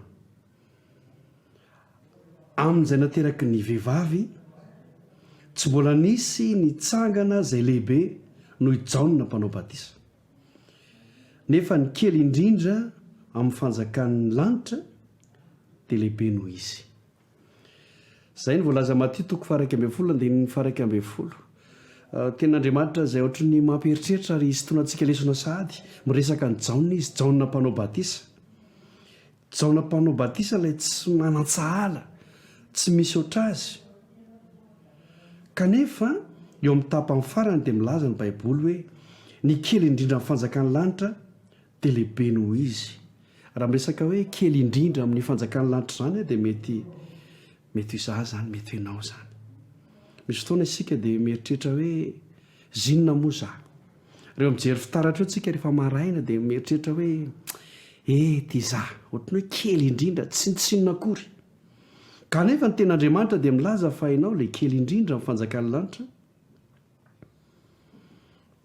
amin'izay nateraky ny vehivavy tsy mbola nisy nitsangana izay lehibe noho Jaona mpanao batisa nefa ny kely indrindra amin'ny fanjakan'ny lanitra dia lehibe noho izy zay ny voalaza Matio 1:12 tenin'andriamanitra izay ohatry ny mampieritreritra ary izy tonantsika lesona sahady miresaka ny Jaona izy Jaona mpanao batisa Jaona mpanao batisa ilay tsy manan-tsahala tsy misy oatra azy kanefa eo amin'ny tapany farany dia milaza ny baiboly hoe ny kely indrindra amin'ny fanjakan'ny lanitra dia lehibe noho izy raha miresaka hoe kely indrindra amin'ny fanjakan'ny lanitra zany dia mety izaho zany mety ianao zany misy fotoana isika dia mieritreritra hoe zinona moa zah reo mijery fitaratra eo tsika rehefa maraina dia mieritreritra hoe ty izaho ohatrany hoe kely indrindra tsy nitsinona akory kanefa ny tenin'andriamanitra dia milaza fa hainao ilay kely indrindra amin'ny fanjakan'ny lanitra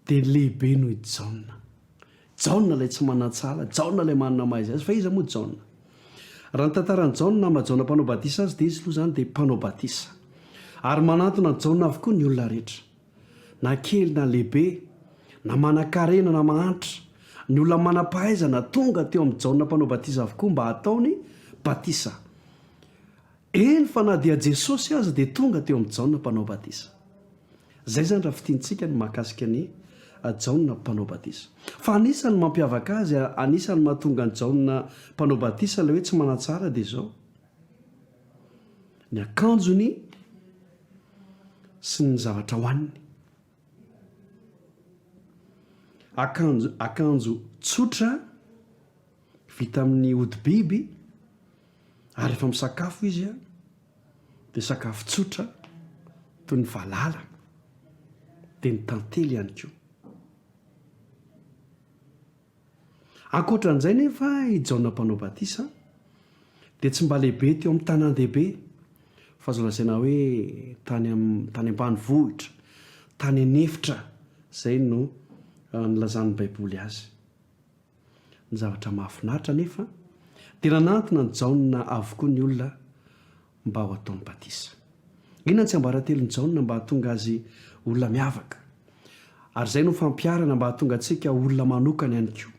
dia lehibe noho Jaona Jaona ilay tsy manan-tsala Jaona ilay manana maha izy azy fa iza moa Jaona raha ny tantaran'ny Jaona ama Jaona mpanao batisa azy dia izy aloha zany dia mpanao batisa ary manantona ny Jaona avokoa ny olona rehetra na kely na lehibe na manan-karena na mahantra ny olona manam-pahaizana tonga teo amin'ny Jaona mpanao batisa avokoa mba ataony batisa eny fa na dia Jesosy azy dia tonga teo amin'ny Jaona mpanao batisa zay zany raha fitiantsika ny mahakasika ny Jaona mpanao batisa fa anisany mampiavaka azy anisany mahatonga ny Jaona mpanao batisa ilay hoe tsy manan-tsara dia izao ny akanjony sy ny zavatra hohaniny akanjo tsotra vita amin'ny hodi-biby ary efa misakafo izy dia sakafo tsotra toy ny valala dia ny tantely ihany koa ankoatran'izay nefa i Jaona mpanao batisa dia tsy mba lehibe teo amin'ny tanan-dehibe fa azo lazaina hoe tany ambanivohitra tany anefitra zay no nilazan'ny baiboly azy ny zavatra mahafinaritra nefa tena nantona ny jaona avokoa ny olona mba ho ataony batisa. Inona tsy ambaratelo ny jaona mba hahatonga azy olona miavaka, ary zay no fampiarana mba hahatonga antsika olona manokana ihany koa.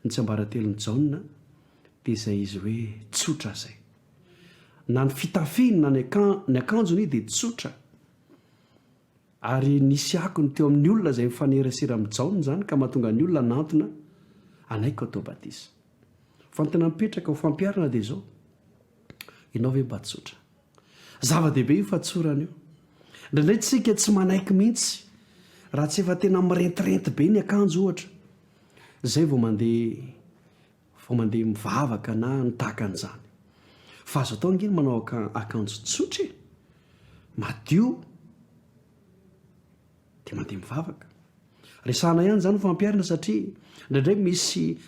Ny tsy ambaratelo ny jaona dia izay izy hoe tsotra zay, na ny fitafiny na ny akanjony dia tsotra, ary nisy akony teo amin'ny olona izay mifanerasera amin'ny jaona zany ka mahatonga ny olona nantona anaiko atao batisa. Fa ny tena mipetraka ho fampiarana dia izao, ianao ve mba tsotra? Zava-dehibe io fatsorana io. Indraindray tsika tsy manaiky mihitsy raha tsy efa tena mirentirety be ny akanjo ohatra, zay vao mandeha mivavaka na nitahaka an'izany. Fa azo atao angeny manao akanjo tsotra, madio, dia mandeha mivavaka. Resahana ihany zany fampiarana satria indraindray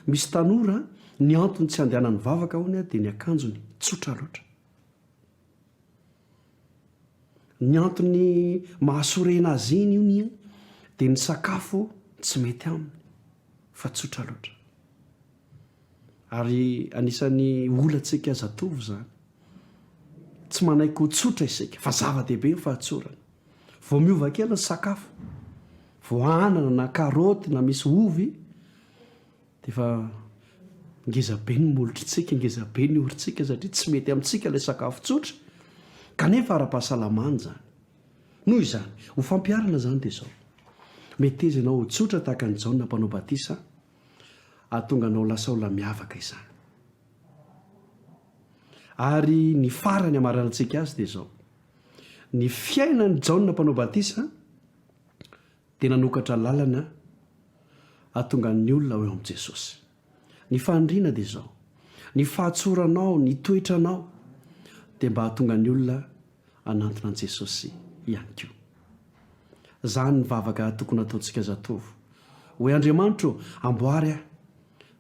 misy tanora ny antony tsy andehanany mivavaka hony dia ny akanjony tsotra loatra. Ny antony mahasorena azy iny io dia ny sakafo tsy mety aminy, fa tsotra loatra. Ary anisan'ny olantsika zatovo zany, tsy manaiky ho tsotra isika, fa zava-dehibe ny fahatsorana. Vao miova kely ny sakafo, vao anana na karaoty na misy ovy, dia efa ngezabe ny molotritsika, ngezabe ny orintsika satria tsy mety amintsika ilay sakafo tsotra, kanefa ara-pahasalamana zany. Noho izany ho fampiarana zany dia izao, mety izy ianao ho tsotra tahaka ny jaona mpanao batisa, ahatonga anao lasa olona miavaka izany. Ary ny farany amaranantsika azy dia izao, ny fiainany jaona mpanao batisa dia nanokatra lalana ahatonga ny olona ho eo amin'i Jesosy. Ny fandriana dia izao, ny fahatsoranao, ny toetranao dia mba hahatonga ny olona hanantona an'i Jesosy ihany koa. Zany ny vavaka tokony ataontsika zatovo, hoe Andriamanitro amboary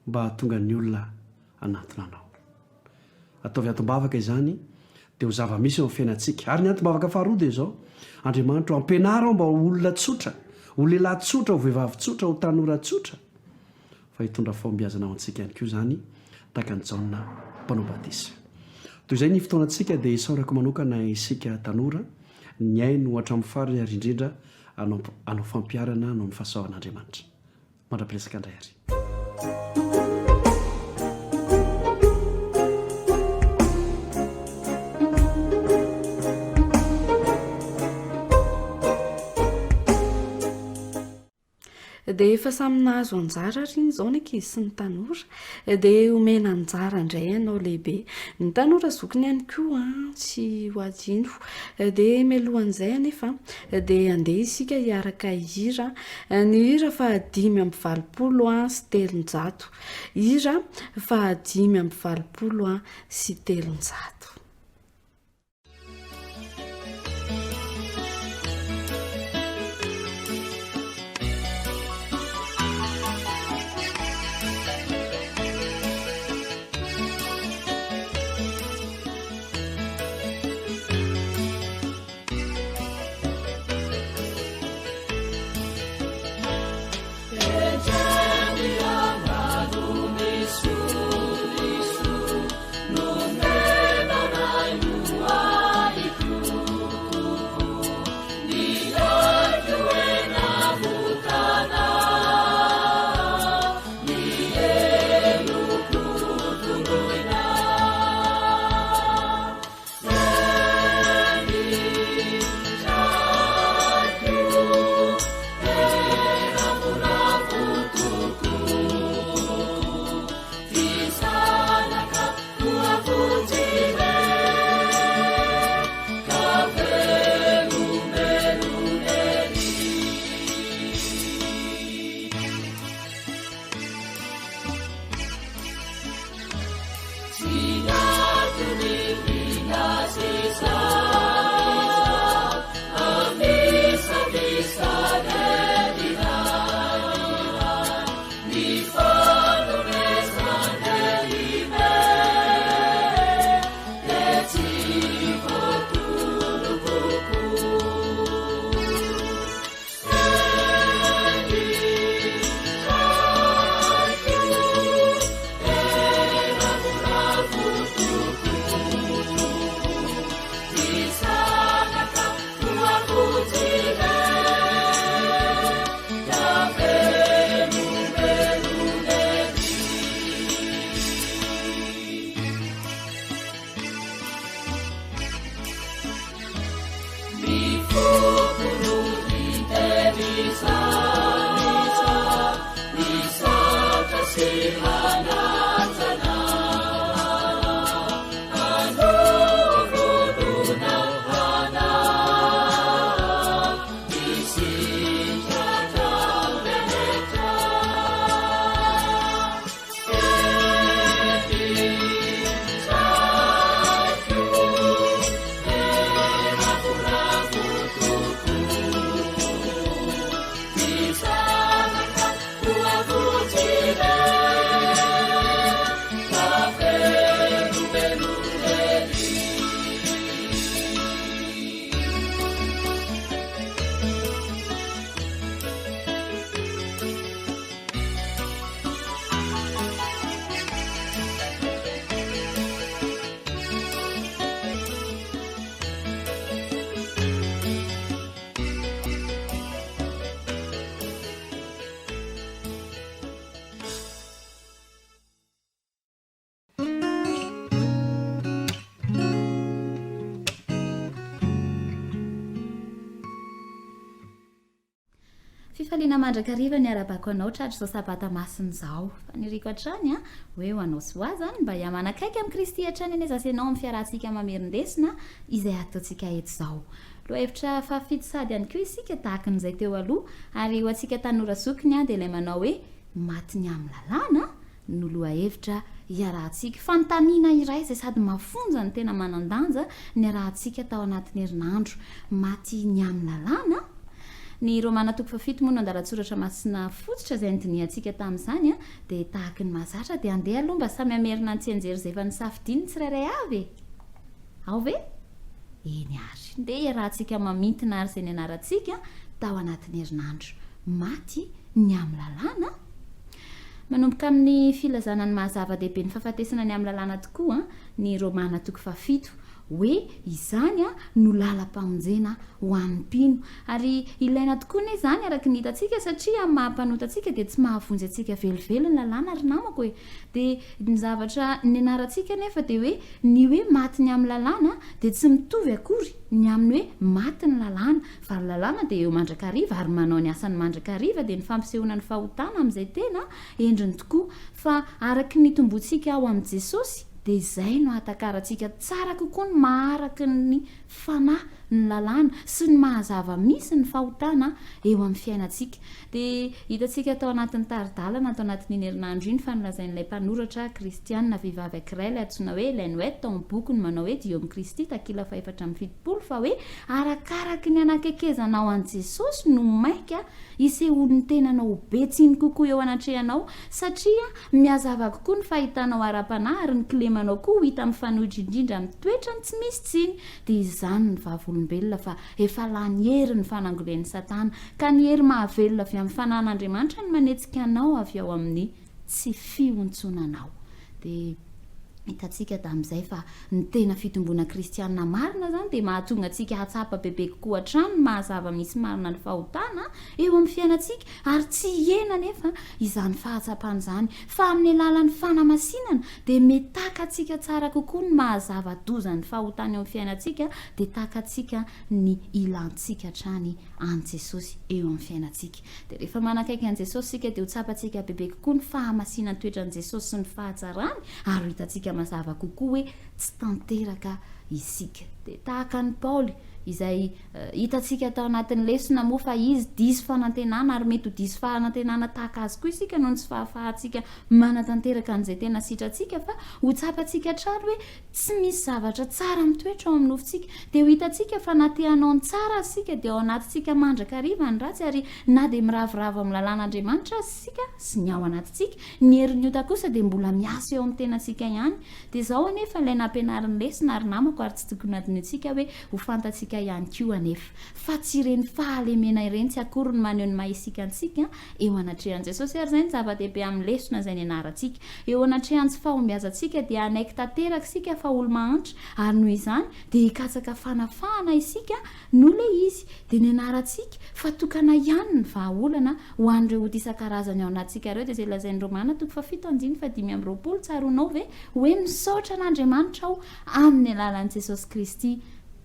mba hahatonga ny olona hanantona anao. Ataovy atom-bavaka izany dia ho zava-misy eo amin'ny fiainantsika. Ary ny atom-bavaka faharoa dia izao, Andriamanitro ampianara ao mba ho olona tsotra, ho lehilahy tsotra, ho vehivavy tsotra, ho tanora tsotra, fa hitondra fahombiazana ao antsika ihany koa zany tahaka ny jaona mpanao batisa. Toy izay ny fotoanantsika dia isaorako manokana isika tanora, ny aino hatramin'ny farany ary indrindra hanao fampiarana no ny fahasahoan'Andriamanitra. Mandra-piresaka indray ary. Dia efa samy nahazo anjara ry izao ny ankizy sy ny tanora, dia omena anjara indray ianao lehibe. Ny tanora zokiny ihany koa tsy ho adino, dia mialohan'izay anefa dia andeha isika hiaraka hira ny hira fa 5:20 sy 300, hira fa 5:20 sy 300. No fifaliana mandrakariva ny arabako anao tratry zao sabata masiny zao fa nyriko hatrany a hoe ho anao sy hoa zany mba iamanakaiky amin'i kristy hatrany ane zasy anao amin'ny fiarahantsika mamerindesina izay ataontsika eto zao loa hevitra fafito sady ihany koa isika tahakan'izay teo aloha ary ho antsika tanora zokiny a dia ilay manao hoe maty ny amin'ny lalàna no loha hevitra iarahantsika fanontaniana iray izay sady mafonja ny tena manandanja ny arahantsika tao anatin'ny herinandro maty ny amin'ny lalàna. Ny romana toko fafito moa no andaratsoratra masina fototra izay nydiniantsika tamin'izany a dia tahaka ny mahazatra dia andeha aloha mba samy hamerina ny tsianjery izay efa nisafidiny tsirairay avy ao ve eny ary ndeha iarahantsika mamintina ary izay ny anarantsika tao anatin'ny herinandro maty ny amin'ny lalàna. Manomboka amin'ny filazana ny mahazava-dehibe ny fahafatesana ny amin'ny lalàna tokoa ny romana toko fafito hoe izany a no lalam-pamonjena ho an'ny mpino ary ilaina tokoa ne izany araka ny hitantsika satria mahampanota antsika dia tsy mahavonjy antsika velively ny lalàna ary namako hoe dia ny zavatra ny anarantsika nefa dia hoe ny hoe maty ny amin'ny lalàna dia tsy mitovy akory ny amin'ny hoe maty ny lalàna fa ny lalàna dia eo mandrakariva ary manao ny asan'ny mandrakariva dia ny fampisehoana ny fahotana amin'izay tena endriny tokoa fa araka ny tombontsika ao amin'i Jesosy dia izay no atakaratsika tsara kokoa ny maharaky ny fanahy ny lalàna sy ny mahazava misy ny fahotana eo amin'ny fiainantsika dia hitantsika tao anatin'ny taridalana tao anatin'ny herinandro iny fa nilazain'ilay mpanoratra kristianina vehivavy ankiray ilay antsoina hoe ilainy hoe tao amin'ny boky ny manao hoe dio amin'ny kristy takila fa 750 fa hoe arakaraky ny anakekezanao an' Jesosy no maika isehoany tenanao betsiny kokoa eo anatrehanao satria miazava kokoa ny fahitanao ara-panahy ary ny kilemanao koa hita amin'ny fanohitra indrindra amin'ny toetrany tsy misy tsiny dia izany ny vavolombelona fa efa lany hery ny fanangolen'ny satana ka ny hery mahavelona avy amin'ny fanan'Andriamanitra ny manetsika anao avy ao amin'ny tsy fiontsonanao dia hitantsika tamin'izay fa ny tena fitombona kristianina marina zany dia mahatonga antsika hatsapa bebe kokoa hatrany mahazava misy marina ny fahotana eo amin'ny fiainantsika ary tsy hiena nefa izany fahatsapana izany fa amin'ny alalan'ny fanamasinana dia metaka antsika tsara kokoa ny mahazava doza ny fahotana eo amin'ny fiainantsika dia taka antsika ny ilantsika hatrany an' Jesosy eo amin'ny fiainantsika dia rehefa manakaiky an' Jesosy sika dia ho tsapantsika bebe kokoa ny fahamasinany toetrany Jesosy sy ny fahatsarany ary hitantsika mazava kokoa hoe tsy tanteraka isika dia tahaka ny Paoly izay hitantsika tao anatin'ny lesona moa fa izy diso fanantenana ary mety ho diso fanantenana tahaka azy koa isika noho ny tsy fahafahantsika manatanteraka an'izay tena sitratsika fa ho tsapantsika trano hoe tsy misy zavatra tsara mitoetra ao amin'ny nofontsika dia ho hitantsika fa natehanao ny tsara sika dia ao anatintsika mandrakariva ny ratsy ary na dia miravoravo amin'ny lalàn'Andriamanitra sika sy ny ao anatintsika ny herin'ny ota kosa dia mbola miasa eo amin'ny tenantsika ihany dia izao anefa ilay nampianarin'ny lesona ary namako ary tsy tokony adinitsika hoe ho fantatsika ihany koa anefa fa tsy ireny fahalemena ireny tsy akory ny maneho ny mahisika antsika eo anatrehan'i Jesosy ary izay ny zava-dehibe amin'ny lesona izay ny anarantsika eo anatrehan'ny tsy fahombiazantsika dia anaiky tanteraka sika fa olo mahantra ary noho izany dia hikatsaka fanafahana isika no ilay izy dia ny anarantsika fa tokana ihany ny vahaolana ho an'ireo ody isan-karazany ao anatintsika ireo dia izay lazain'ny Romana toko fafito andiny fa 5:20 tsaronao ve hoe misaotra an'Andriamanitra aho amin'ny alalan'i Jesosy Kristy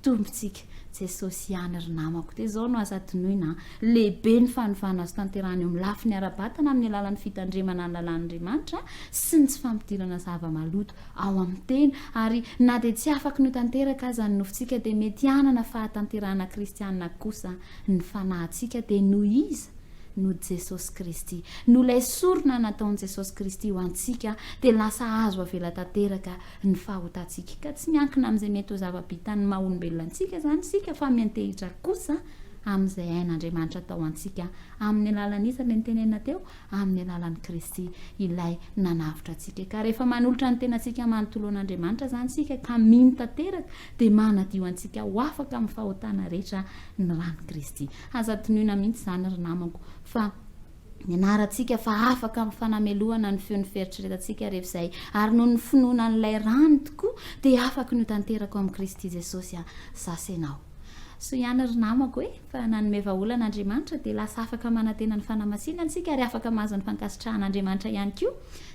tompontsika Jesosy ihany ry namako dia izao no aza tonoina lehibe ny fanovana azo tanterahany eo amin'ny lafiny ara-batana amin'ny alalan'ny fitandremana ny lalàn'Andriamanitra sy ny tsy fampidirana zava-maloto ao amin'ny tena ary na dia tsy afaka no tanteraka aza ny nofontsika dia mety hanana fahatanterahana kristianina kosa ny fanahintsika dia noho iza no Jesosy Kristy no ilay sorona nataon'i Jesosy Kristy ho antsika dia lasa azo avela tanteraka ny fahotantsika ka tsy miankina amin'izay mety ho zava-bitany maha-olombelona antsika izany sika fa miantehitra kosa amin'izay hain'Andriamanitra tao antsika amin'ny alalan'iza ilay nitenena teo amin'ny alalan'i Kristy ilay nanavitra antsika ka rehefa manolotra ny tenantsika manontolo an'Andriamanitra izany sika ka mino tanteraka dia manadio antsika ho afaka amin'ny fahotana rehetra ny rany Kristy aza tonoina mihitsy izany ry namako fa ny anarantsika fa afaka amin'ny fanamelohana ny feon'ny fieritreretantsika rehefa izay ary noho ny finoana n'ilay rano tokoa dia afaka no tanteraka amin'ny Kristy Jesosy sasy ianao so ihany ry namako hoe fa nanome vaholan'Andriamanitra dia lasa afaka manantena ny fanamasinana sika ary afaka mahazo ny fankasitrahan'Andriamanitra ihany koa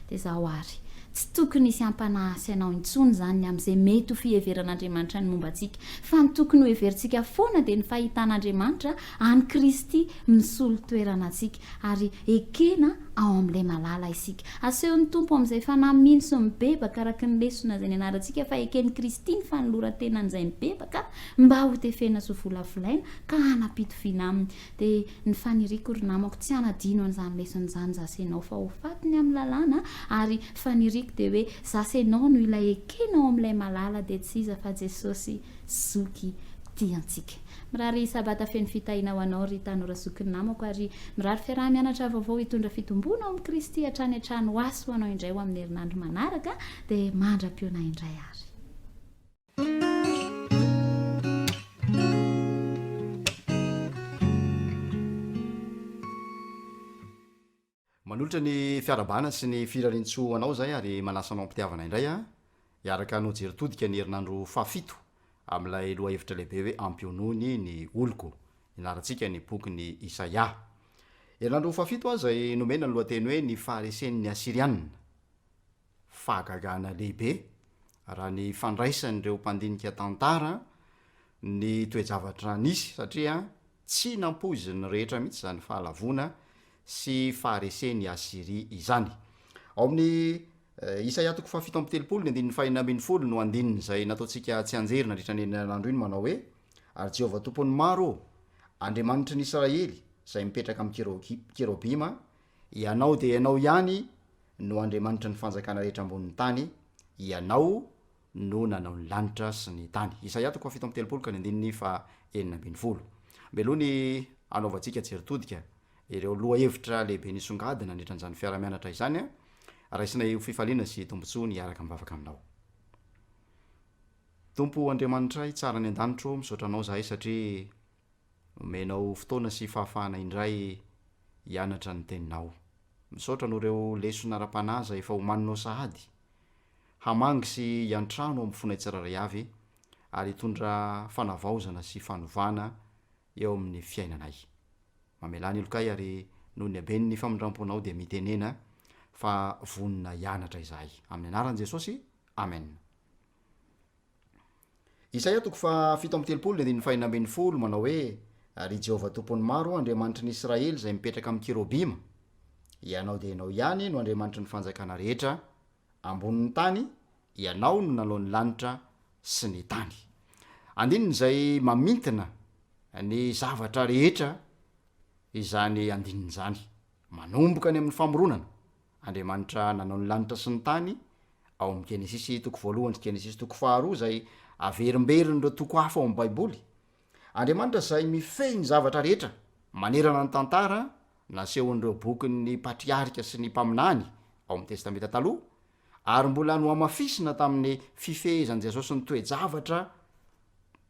dia izao ary tsy tokony isy ampanahasy anao intsony zany amin'izay mety ho fiheveran'andriamanitra ny momba antsika fa ny tokony ho heverintsika foana dia ny fahitan'andriamanitra any Kristy misolo toerana antsika ary ekena ao amin'ilay malala isika. Asehon'ny tompo amin'izay fanamino sy mibebaka araka ny lesona izay ny anarantsika fa ekeny Kristy ny fanoloran-tenan'izay mibebaka mba ho tefena sy volavolaina ka hanapitoviana aminy. Dia ny faniriako ry namako tsy hanadino an'izany leson'izany zasenao fa ho fatiny amin'ny lalàna ary faniriako dia hoe zasenao no ilay ekenao amin'ilay malala dia tsy iza fa Jesosy zoky tiantsika. Mirary sabata feno fitahiana ho anao ry tanora zoky ny namako ary mirary fiaraha-mianatra vaovao hitondra fitombona ao amin'ny Kristy hatrany an-trano asy ho anao indray ho amin'ny herinandro manaraka dia mandra-piona indray ary. Manolotra ny fiarabana sy ny firarintso anao zay ary manasanao ampitiavana indray a iaraka no jeritodika ny herinandro fahafito amin'ilay loha hevitra lehibe hoe ampionony ny oloko inarantsika ny boky ny Isaia. Herinandro fahafito a zay nomena ny lohateny hoe ny faharesen'ny Asirianina, fahagagana lehibe raha ny fandraisan'ireo mpandinika tantara ny toejavatra nisy satria tsy nampoziny rehetra mihitsy zany fahalavona sy faharesen'ny Asiria izany. Ao amin'ny Isaia 7:telopolo ny 5:40 no andininy zay nataontsika tsy anjery nandritra ny herinandro iny manao hoe ary Jehovah tompony maro Andriamanitra ny Israely zay mipetraka amin'ny kerobima, ianao dia ianao ihany no Andriamanitra ny fanjakana rehetra ambonin'ny tany, ianao no nanao ny lanitra sy ny tany. Isaia 7:telopolo ka ny andininy 4:40. Meloha ny anaovantsika jeritodika ireo loha hevitra lehibe nisongadina nandritran'izany fiara-mianatra izany a raisina io fifaliana sy tombontsoa ny araka mivavaka aminao. Tompo Andriamanitra tsara ny an-danitro misaotra anao zahay satria omenao fotoana sy fahafahana indray hianatra ny teninao. Misaotra no ireo lesona ara-panaza efa homaninao sahady hamangy sy hiantrano amin'ny fona tsiraray avy ary hitondra fanavaozana sy fanovana eo amin'ny fiainanay. Mamelany ilokay ary noho ny abeny ny famindramponao dia mitenena fa vonina hianatra izahay amin'ny anaran'i Jesosy. Amen. Isaia 7:telopolo manao hoe ary Jehovah tompony maro Andriamanitra ny Israely zay mipetraka amin'ny kerobima, ianao dia ianao ihany no Andriamanitra ny fanjakana rehetra ambonin'ny tany, ianao no nanao ny lanitra sy ny tany. Andininy zay mamintina ny zavatra rehetra izany andininy zany, manomboka any amin'ny famoronana. Andriamanitra nanao ny lanitra sy ny tany ao amin'ny Genesisy 1 sy Genesisy 2 zay averimberiny ireo toko hafa ao amin'ny Baiboly. Andriamanitra zay mifehy ny zavatra rehetra manerana ny tantara nasehon'ireo bokin'ny patriarika sy ny mpaminany ao amin'ny testamenta taloha ary mbola no amafisina tamin'ny fifehezan'i Jesosy ny toejavatra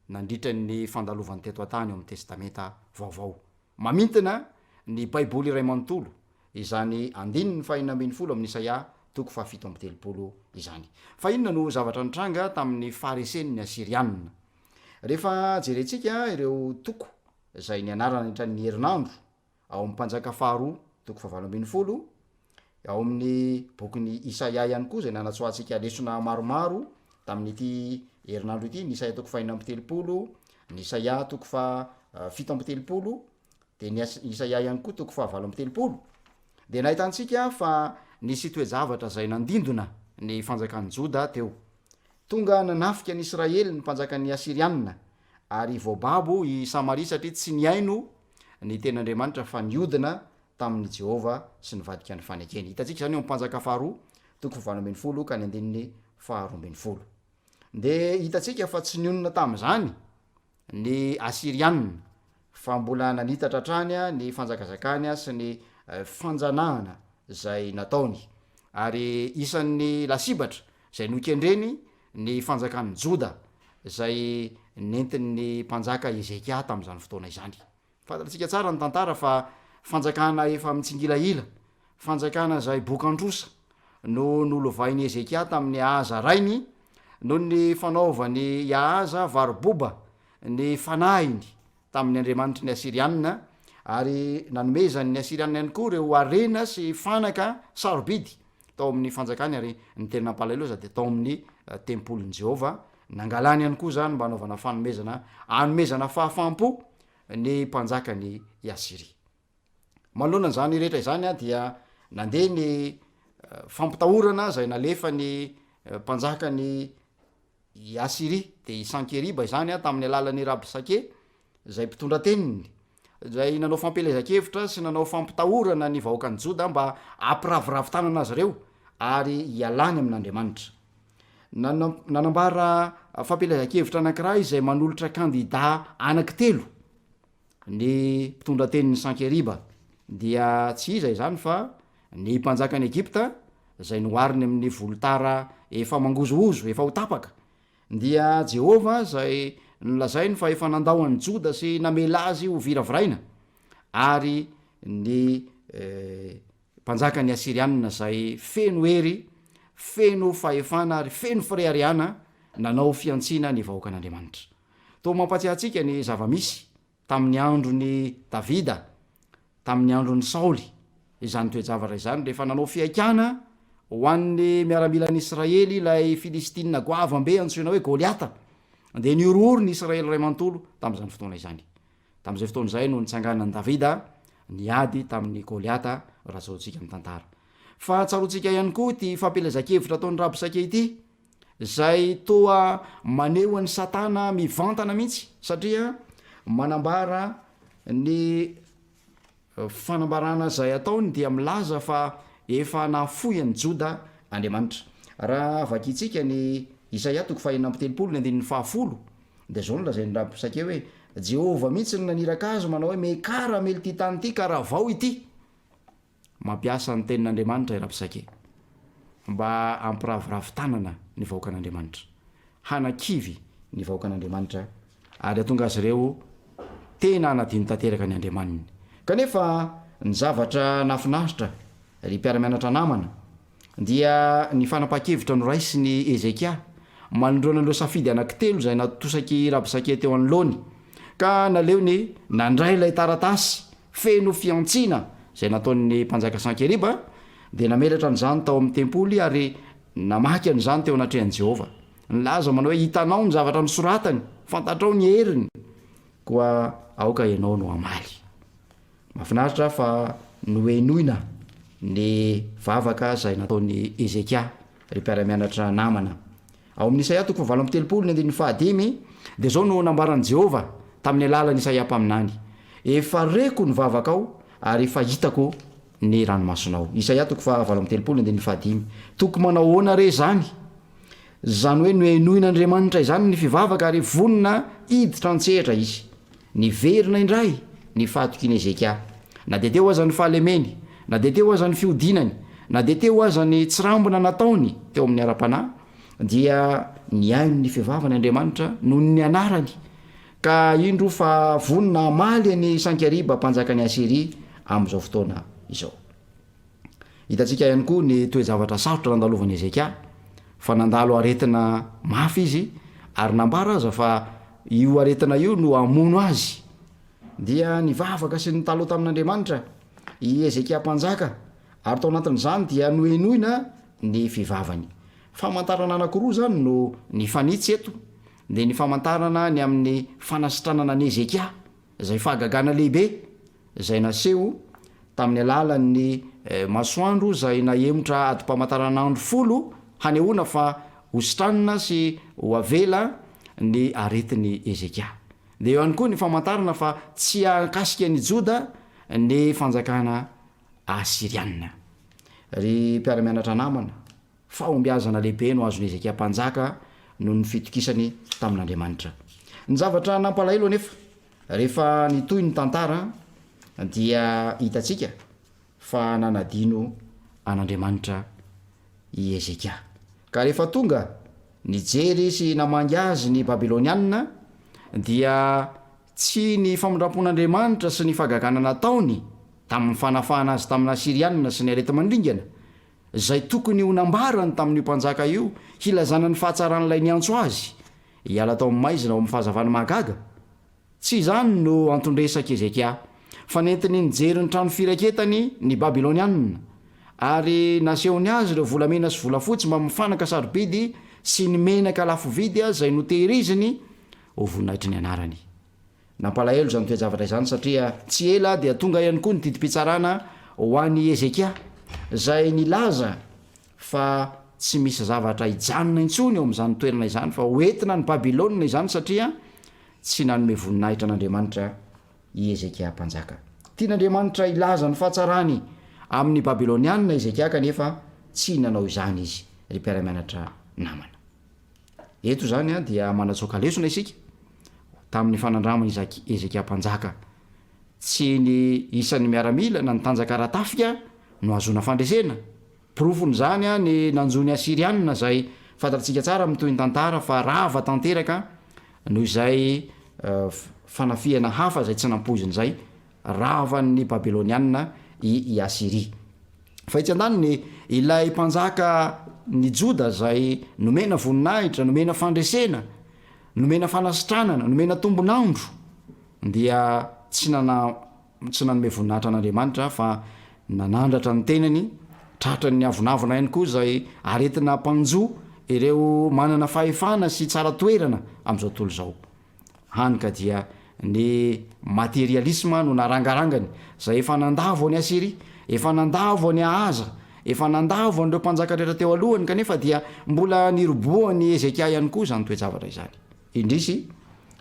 nandritra ny fandalovan'ny teto an-tany ao amin'ny testamenta vaovao. Mamintina ny Baiboly iray manontolo izany andininy 4:40 amin'ny Isaia 7:telopolo izany. Fa inona no zavatra nitranga tamin'ny faharesen'ny Asirianina? Rehefa jerentsika ireo toko zay ny anarana nitran'ny herinandro ao amin'ny mpanjaka faharoa 7:40, ao amin'ny bokin'ny Isaia ihany koa zay nanatsoatsika lesona maromaro tamin'ity herinandro ity, ny Isaia 4:telopolo, ny Isaia 7:telopolo, de ny Isaia ihany koa 7:telopolo. De nahitantsika fa nisy toejavatra zay nandindona ny fanjakan'ny Joda teo. Tonga nanafika ny Israely ny mpanjakan'ny Asirianina ary voababo i Samaria satria tsy niaino ny ten'Andriamanitra fa niodina tamin'ny Jehova sy nivadika ny fanekeny. Hitantsika zany eo mpanjaka faharoa 7:40 ka ny andininy 12. De hitantsika fa tsy nionona tamin'izany ny Asirianina fa mbola nanitatra hatrany ny fanjakazakany sy ny fanjanahana zay nataony ary isan'ny lasibatra zay nokendreny ny fanjakan'ny Joda zay nentin'ny mpanjaka Ezekia tamin'izany fotoana izany. Fantatsika tsara ny tantara fa fanjakana efa mitsingilaila, fanjakana zay bokandrosa no nolovain'ny Ezekia tamin'ny Ahaza rainy no ny fanaovany Ahaza varoboba ny fanahiny tamin'ny Andriamanitra ny Asirianina ary nanomezan'ny Asirianina ihany koa ireo arena sy fanaka sarobidy tao amin'ny fanjakany ary ny tena nampalailoza de tao amin'ny tempolin'i Jehova nangalany ihany koa zany mba anaovana anomezana fahafampo ny mpanjakany Asiria. Manoloana zany rehetra izany a dia nandeha ny fampitahorana zay nalefa ny mpanjakany Asiria de i Sankeriba izany a tamin'ny alalan'ny Rabsake zay mpitondra teniny zay nanao fampelezan-kevitra sy nanao fampitahorana ny vahoakany Joda mba ampiraviravin-tanana azy ireo ary ialany amin'Andriamanitra. Nanambara fampelezan-kevitra anankiray izay manolotra kandida anankitelo ny mpitondra tenin'ny Sankeriba dia tsy iza izany fa ny mpanjakany Egypta zay nohariny amin'ny volotara efa mangozohozo efa ho tapaka dia Jehova zay nolazainy fa efa nandahoan'ny Joda sy namela azy ho viraviraina ary ny mpanjakany Asirianina zay feno hery feno fahefana ary feno fireariana nanao fiantsina ny vahoakan'Andriamanitra. To mampatsiahatsika ny zavamisy tamin'ny androny Davida tamin'ny androny Saoly izany toejavatra izany rehefa nanao fiaikana ho an'ny miaramilan'ny Israely ilay Filistina goavambe antsoina hoe Goliata de nioroory ny Israely ray manontolo tam'izany fotoana izany. Tam'izay fotoana izay no nitsanganan'i Davida niady tamin'ny Goliata raha zaontsika amin'ny tantara. Fa tsaroantsika ihany koa ty fampelezan-kevitra ataon'ny Rabsake ity zay toa maneho an'ny Satana mivantana mihitsy satria manambara ny fanambarana zay ataony dia milaza fa efa nafoy an'ny Joda Andriamanitra. Raha vakitsika ny Isaia 4:10 de zao no lazain'ny Rabsake hoe Jehova mihitsy ny naniraka azy manao hoe mekara mely ty tany ty ka raha vao ity. Mampiasa ny tenin'Andriamanitra i Rabsake mba ampiraviravin-tanana ny vahoakan'Andriamanitra, hanakivy ny vahoakan'Andriamanitra ary atonga azy ireo tena anadino tanteraka ny Andriamaniny. Kanefa ny zavatra nafinahitra ry mpiara-mianatra namana dia ny fanapaha-kevitra noraisy ny Ezekia manondronan'ireo safidy anankitelo zay natosaky Rabsake teo anoloany ka naleo ny nandray ilay taratasy feno fiantsina zay nataon'ny mpanjaka Sankeriba de namelatra n'izany tao amin'ny tempoly ary namaky an'izany teo anatrehan'i Jehova. Nilaza manao hoe hitanao ny zavatra nosoratany, fantatrao ny heriny koa aoka ianao no amaly. Mahafinaritra fa noenoina ny vavaka zay nataon'ny Ezekia ry mpiara-mianatra namana. Ao amin'ny Isaia 4:7 de zao no nambaran'i Jehova tamin'ny alalan'ny Isaia mpaminany: efa reko ny vavaka ao ary efa hitako ny ranomasonao. Isaia 4:7 toko manao hoana re zany hoe noenoin'Andriamanitra izany ny fivavaka ary vonina iditra antsehatra izy, niverina indray ny fahatokian'i Ezekia. Na de teo aza ny fahalemeny, na de teo aza ny fiodinany, na de teo aza ny tsirambina nataony teo amin'ny ara-panahy dia niaino ny fivavany Andriamanitra noho ny anarany ka indro fa vonina amaly ny Sankeriba mpanjakany Asiria am'izao fotoana izao. Hitantsika ihany koa ny toejavatra sarotra nandalovan'i Ezekia fa nandalo aretina mafy izy ary nambara aza fa io aretina io no amono azy dia nivavaka sy ny taloha tamin'Andriamanitra i Ezekia mpanjaka ary tao anatin'izany dia noenoina ny fivavany. Famantarana anankiroa zany no ny fanitsy eto de ny famantarana ny amin'ny fanasitranana ny Ezekia zay fahagagana lehibe zay naseho tamin'ny alalan'ny masoandro zay nahemotra adi-pamantaranandro 10 hanehoana fa hositranina sy ho avela ny aretin'ny Ezekia. De eo ihany koa ny famantarana fa tsy akasika ny Joda ny fanjakana Asirianina. Ry mpiara-mianatra namana, fahombiazana lehibe no azon'ny Ezekia mpanjaka noho ny fitokisany tamin'Andriamanitra. Ny zavatra nampalahelo anefa rehefa nitoy ny tantara dia hitatsika fa nanadino an'Andriamanitra i Ezekia. Ka rehefa tonga nijery sy namangy azy ny Babilonianina dia tsy ny famondrampon'Andriamanitra sy ny fahagagana nataony tamin'ny fanafahana azy tamin'ny Asirianina sy ny areti mandringana zay tokony ho nambarany tamin'io mpanjaka io hilazana ny fahatsaran'ilay niantso azy hiala tao amin'ny maizina ao amin'ny fahazavana mahagaga. Tsy izany no antondresaka Ezekia fa nentiny nijery ny trano firaketany ny Babilonianina ary nasehony azy reo volamena sy volafotsy mba mifanaka sarobidy sy ny menaka lafo vidy a zay notehiriziny ho voninahitra ny anarany. Nampalahelo zany toejavatra izany satria tsy ela dia tonga ihany koa ny didym-pitsarana ho an'ny Ezekia zay nilaza fa tsy misy zavatra ijanona intsony eo amin'izany toerana izany fa hoentina ny Babilôna izany satria tsy nanome voninahitra n'Andriamanitra i Ezekia mpanjaka. Tian'Andriamanitra ilaza ny fahatsarany amin'ny Babilôniana Ezekia kanefa tsy nanao izany izy ry mpiara-mianatra namana. Eto zany a dia manatsoaka lesona isika tamin'ny fanandramany Ezekia mpanjaka. Tsy ny isan'ny miaramila na ny tanjaka ratafika no azona fandresena. Profony zany a ny nanjony Asirianina zay fantatsika tsara amin'ny toy ny tantara fa rava tanteraka noho izay fanafiana hafa zay tsy nampoziny zay ravan'ny Babilôniana i Asiria. Fa itsy an-daniny ilay mpanjaka ny Joda zay nomena voninahitra, nomena fandresena, nomena fanasitranana, nomena tombonandro dia tsy nanome voninahitra an'Andriamanitra fa nanandratra ny tenany tratra ny avonavona ihany koa zay aretina mpanjo ireo manana fahefana sy tsara toerana amin'izao tontolo zao. Hany ka dia ny materialisme no narangarangany zay efa nandavo any Asiria, efa nandavo any Ahaza, efa nandavo an'ireo mpanjaka rehetra teo alohany kanefa dia mbola niroboany Ezekia ihany koa zany toejavatra izany. Indrisy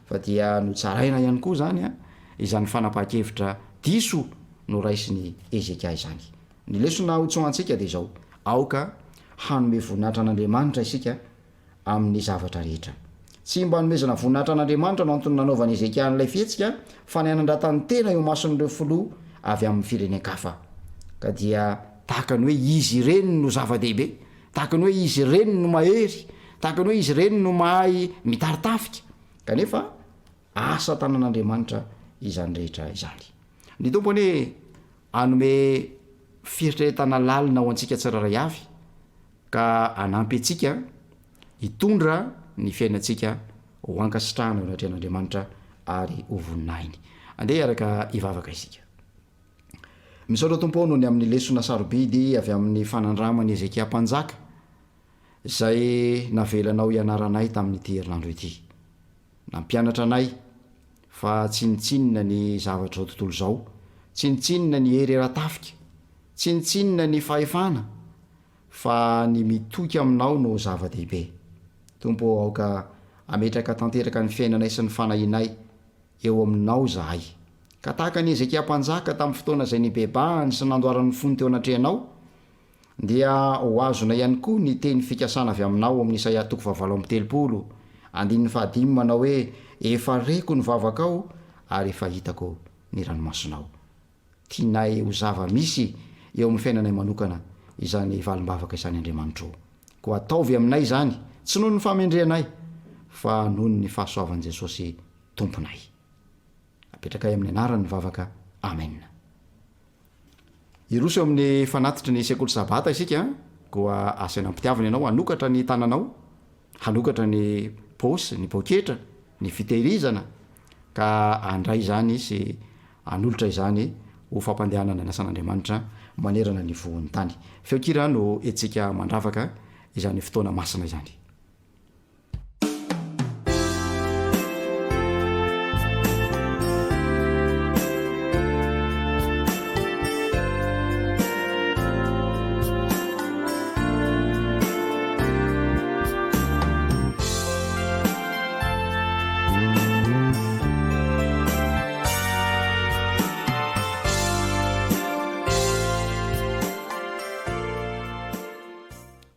fa dia notsaraina ihany koa zany a izany fanapaha-kevitra diso no raisiny Ezekia izany. Ny lesona hotsoantsika dia izao, aoka hanome voninahitra an'Andriamanitra isika amin'ny zavatra rehetra. Tsy mba nomezana voninahitra an'Andriamanitra no antony nanaovany Ezekia n'ilay fihetsika fa ny anandratany tena eo mason'ireo filoha avy amin'ny firenen-kafa. Ka dia tahaka ny hoe izy ireny no zava-dehibe, tahaka ny hoe izy ireny no mahery, tahaka ny hoe izy ireny no mahay mitaritafika. Kanefa asa tanan'Andriamanitra izany rehetra izany. Ny tompony hoe anome fieritreretana lalina ho antsika tsiraray avy ka anampy antsika hitondra ny fiainantsika ho ankasitrahana eo anatrehan'Andriamanitra ary ho voninahiny. Andeha araka ivavaka isika. Misaotra tompo noho ny amin'ny lesona sarobidy avy amin'ny fanandramany Ezekia mpanjaka zay navelanao ianaranay tamin'ity herinandro ity. Nampianatra anay fa tsy nitsinina ny zavatra zao tontolo zao, tsy nitsinina ny hery ratafika, tsy nitsinina ny fahefana fa ny mitoky aminao no zava-dehibe. Tompo aoka ametraka tanteraka ny fiainanay sy ny fanahinay eo aminao zahay. Ka tahaka ny Ezekia mpanjaka tamin'ny fotoana izay nibebahany sy nandoaran'ny fony teo anatrehanao dia ho azona ihany koa ny teny fikasana avy aminao amin'ny Isaia 7:30 andininy 5 manao hoe efa reko ny vavakao ary efa hitako ny ranomasonao. Tianay ho zava-misy eo amin'ny fiainanay manokana izany valim-bavaka izany Andriamanitra. Ko ataovy aminay izany tsy noho ny famendreanay fa noho ny fahasoavan'i Jesosy tomponay. Apetraka amin'ny anarany vavaka. Amen. Iroso amin'ny fanatitry ny sekoly sabata isika koa asaina ampitiavana ianao hanokatra ny tananao, hanokatra ny paosy, ny poketra, ny fitehirizana ka andray zany sy anolotra izany ho fampandehanana ny asan'Andriamanitra manerana ny voan'ny tany. Feokira no etsika mandravaka izany fotoana masina izany.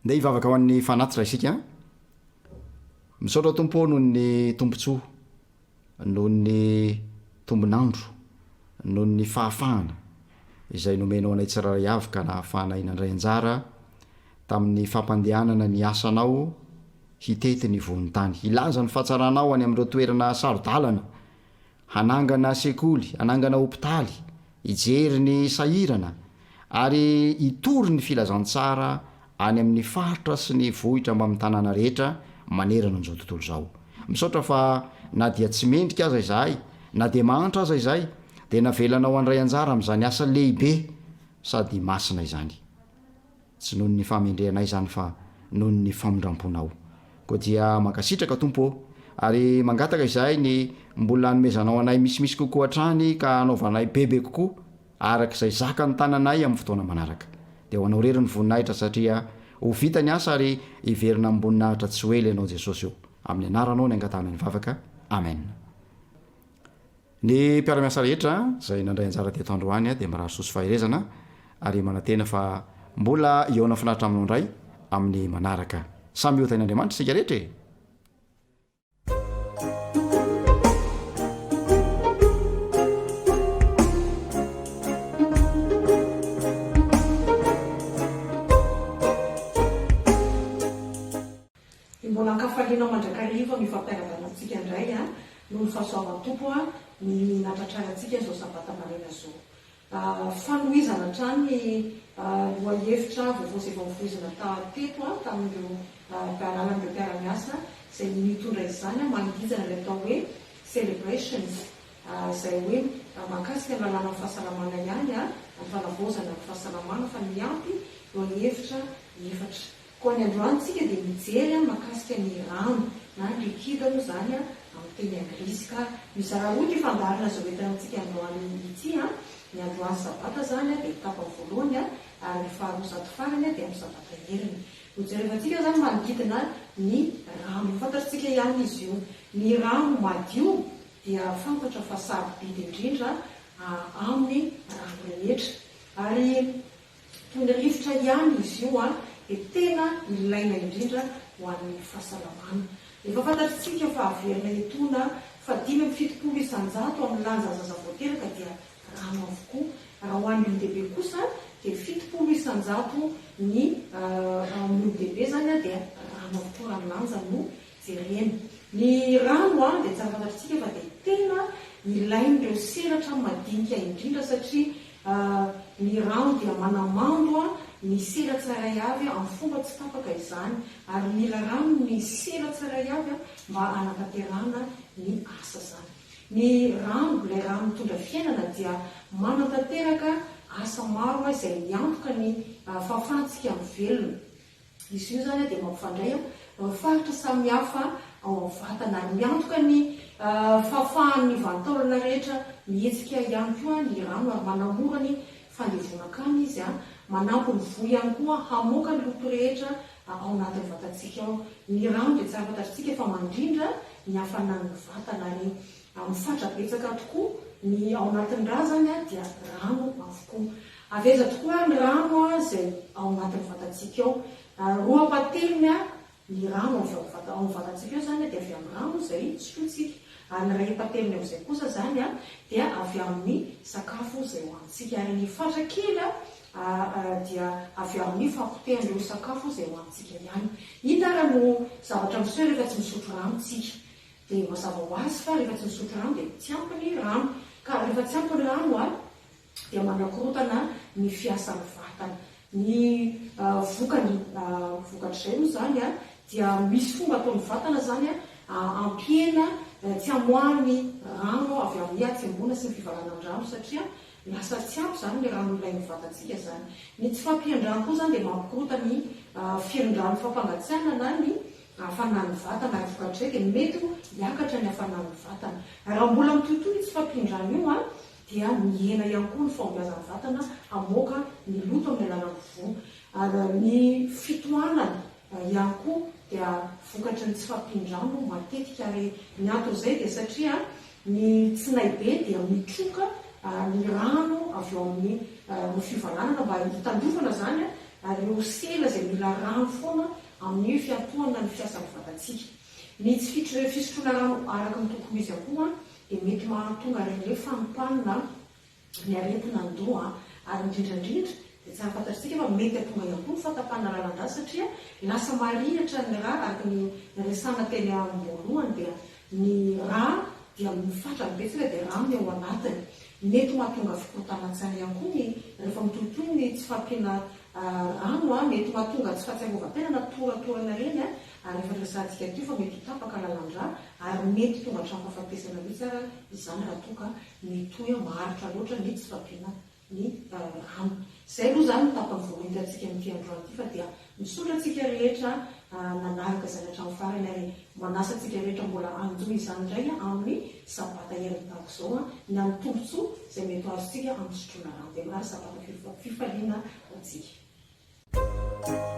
Ndeha hivavaka ho an'ny fanatitra isika. Misaotra tompo noho ny tombontsoa, noho ny tombonandro, noho ny fahafahana izay nomenao anay tsiraray avy ka nahafahanay nandray anjara tamin'ny fampandehanana ny asanao hitety ny voan'ny tany. Ilaza ny fahatsaranao any amin'ireo toerana sarodalana, hanangana sekoly, hanangana hopitaly, hijery ny sahirana ary hitory ny filazantsara any amin'ny faritra sy ny vohitra mba amin'ny tanàna rehetra manerana an'izao tontolo zao. Misaotra fa na dia tsy mendrika aza izahay, na dia mahantra aza izay, dia navelanao andray anjara amin'izany asa lehibe sady masina izany. tsy noho ny famendreanay zany fa noho ny famondramponao koa dia makasitraka tompo ary mangataka izahay ny mbola nomezanao anay misimisy kokoa atrany ka anaovanay bebe kokoa arak'izay zaka ny tananay amin'ny fotoana manaraka dia ho anao rery ny voninahitra satria ho vita ny asa ary hiverina amboninahitra tsy hoely ianao jesosy io amin'ny anaranao ny angatana ny vavaka amen. Ny mpiaramiasa rehetra zay nandray anjara teto androany dia miraha sosy faherezana ary manantena fa mbola eona finaritra aminao indray amin'ny manaraka samy io tain'Andriamanitra sika rehetra e. mbola ankafaliana mandrakariva mifampiarabana antsika indray a no ny fahasoavan'ny tompo a ny natratrara antsika zao sabata marina zao fanohizana trany loahevitra vovosy efa mivoizana tateto a tamin'ireo alalan'ireo mpiaramiasa zay mitondra izany a manodijana le atao hoe celebrations zay hoe mahakasika lalàna ny fahasalamana ihany a ny fanavozana ny fahasalamana fa miampy loahevitra efatra koa ny androantsika dia mijery mahakasika ny rano na likida moa zany a amin'ny teny anglisy ka mizara roa ty fandarina zao entina antsika androany ity a ny androany sabata zany a dia tapany voalohany a ary ny faharosato farany a dia amin'ny sabata heriny nojerevantsika zany manodidina ny rano fantatritsika ihany izy io ny rano madio dia fantatra fa sarobidy indrindra amin'ny rano rehetra ary toy ny rivotra ihany izy io a dia tena ilaina indrindra ho an'ny fahasalamana efa fantatritsika fa averina etona fa 5 isanjato amin'ny lanja zaza voateraka dia rano avokoa raha ho an'ny olon-dehibe kosa dia 7 isanjato ny olon-dehibe zany a dia rano avokoa rano lanja no jerena ny rano a dia tsara fantatritsika fa dia tena ilain'ireo seratra madinika indrindra satria ny rano dia manamando a ny sera tsaray avy amin'ny fomba tsy tapaka izany ary mila rano ny sera tsaray avy mba anatanterana ny asa zany ny rano ilay rano mitondra fiainana dia manatanteraka asa maro izay miantoka ny fahafahantsika amin'ny velona izy io zany dia mampifandray faritra samihafa ao amin'ny vatana ary miantoka ny fahafahan'ny vantaolana rehetra mihetsika ihany koa ny rano ary manamora ny fandevonakany izy manampy ny voy ihany koa hamoaka ny loto rehetra ao anatin'ny vatantsika ao ny rano dia tsara fantatritsika fa mandrindra ny hafanan'ny vatana ary amin'ny fatrabetsaka tokoa ny ao anatin'ny raha zany dia rano avokoa aveza tokoa ny rano zay ao anatin'ny vatantsika ao roa pateliny ny rano ao vatantsika eo zany dia avy amin'ny rano zay sotsika ary ny ray pateliny am'izay kosa zany dia avy amin'ny sakafo zay ho antsika ary ny fatrakely dia avy amin'ny fampitehan'ireo sakafo zay ho antsika ihany inara no zavatra miseho rehefa tsy misotro rano tsika dia mazava ho azy fa rehefa tsy misotro rano dia tsy ampy ny rano ka rehefa tsy ampy ny rano dia manakorotana ny fiasan'ny vatana ny vokatrizay moa zany dia misy fomba ataon'ny vatana zany ampiena tsy hamoahany rano avy amin'ny atsembona sy ny fivalana ny rano satria lasa tsy ampy zany le rano ilain'ny vatantsika zany ny tsy fampian-drano koa zany dia mampikorota ny fian-drano fampangatsiahana na ny hafanan'ny vatana ary vokatrizay dia mety hiakatra ny hafanan'ny vatana raha mbola mitohitoy tsy fampian-drano io dia mihena ihany koa ny fahombiazan'ny vatana hamoaka ny loto amin'ny alalan'ny vo ary ny fitohanana ihany koa dia vokatry ny tsy fampian-drano matetika ary ny antony izay dia satria ny tsinay be dia mitroka ny rano avy eo amin'ny fivalanana mba hitandrofana zany ary eo sela zay mila rano foana amin'ny fiantohana ny fiasan'ny vatantsika ny tsy fisotroana rano araka ny tokony izy akoa dia mety mahatonga ren'le fanompanina ny aretina andoha ary indrindrandrindra dia tsara fantatritsika fa mety atonga ihany koa ny fatapana lalan-drà satria lasa marihatra ny rà araka ny resana teny amboalohany dia ny rà dia mifatra mibetsaka dia rano eo anatiny mety mahatonga fikorotana tsara ihany koa ny rehefa mitohitoy ny tsy fampiana rano mety mahatonga tsy fahatsiarovantena na toratorana reny ary rehefa resantsika teo fa mety hitapaka lalan-drà ary mety tonga hatramin'ny fahafatesana mihitsy izany raha toka mitohy maharitra loatra ny tsy fampiana ny rano zay aloha zany tapavoaenty atsika mitiandroanyty fa dia misotra atsika rehetra nanaraka zanatra farany ary manasa atsika rehetra mbola anjo izany indray amin'ny sabata eritako zao ny any tombontso zay mety azotsika amin'ny sotrona rano de mary sabata fifaliana atsika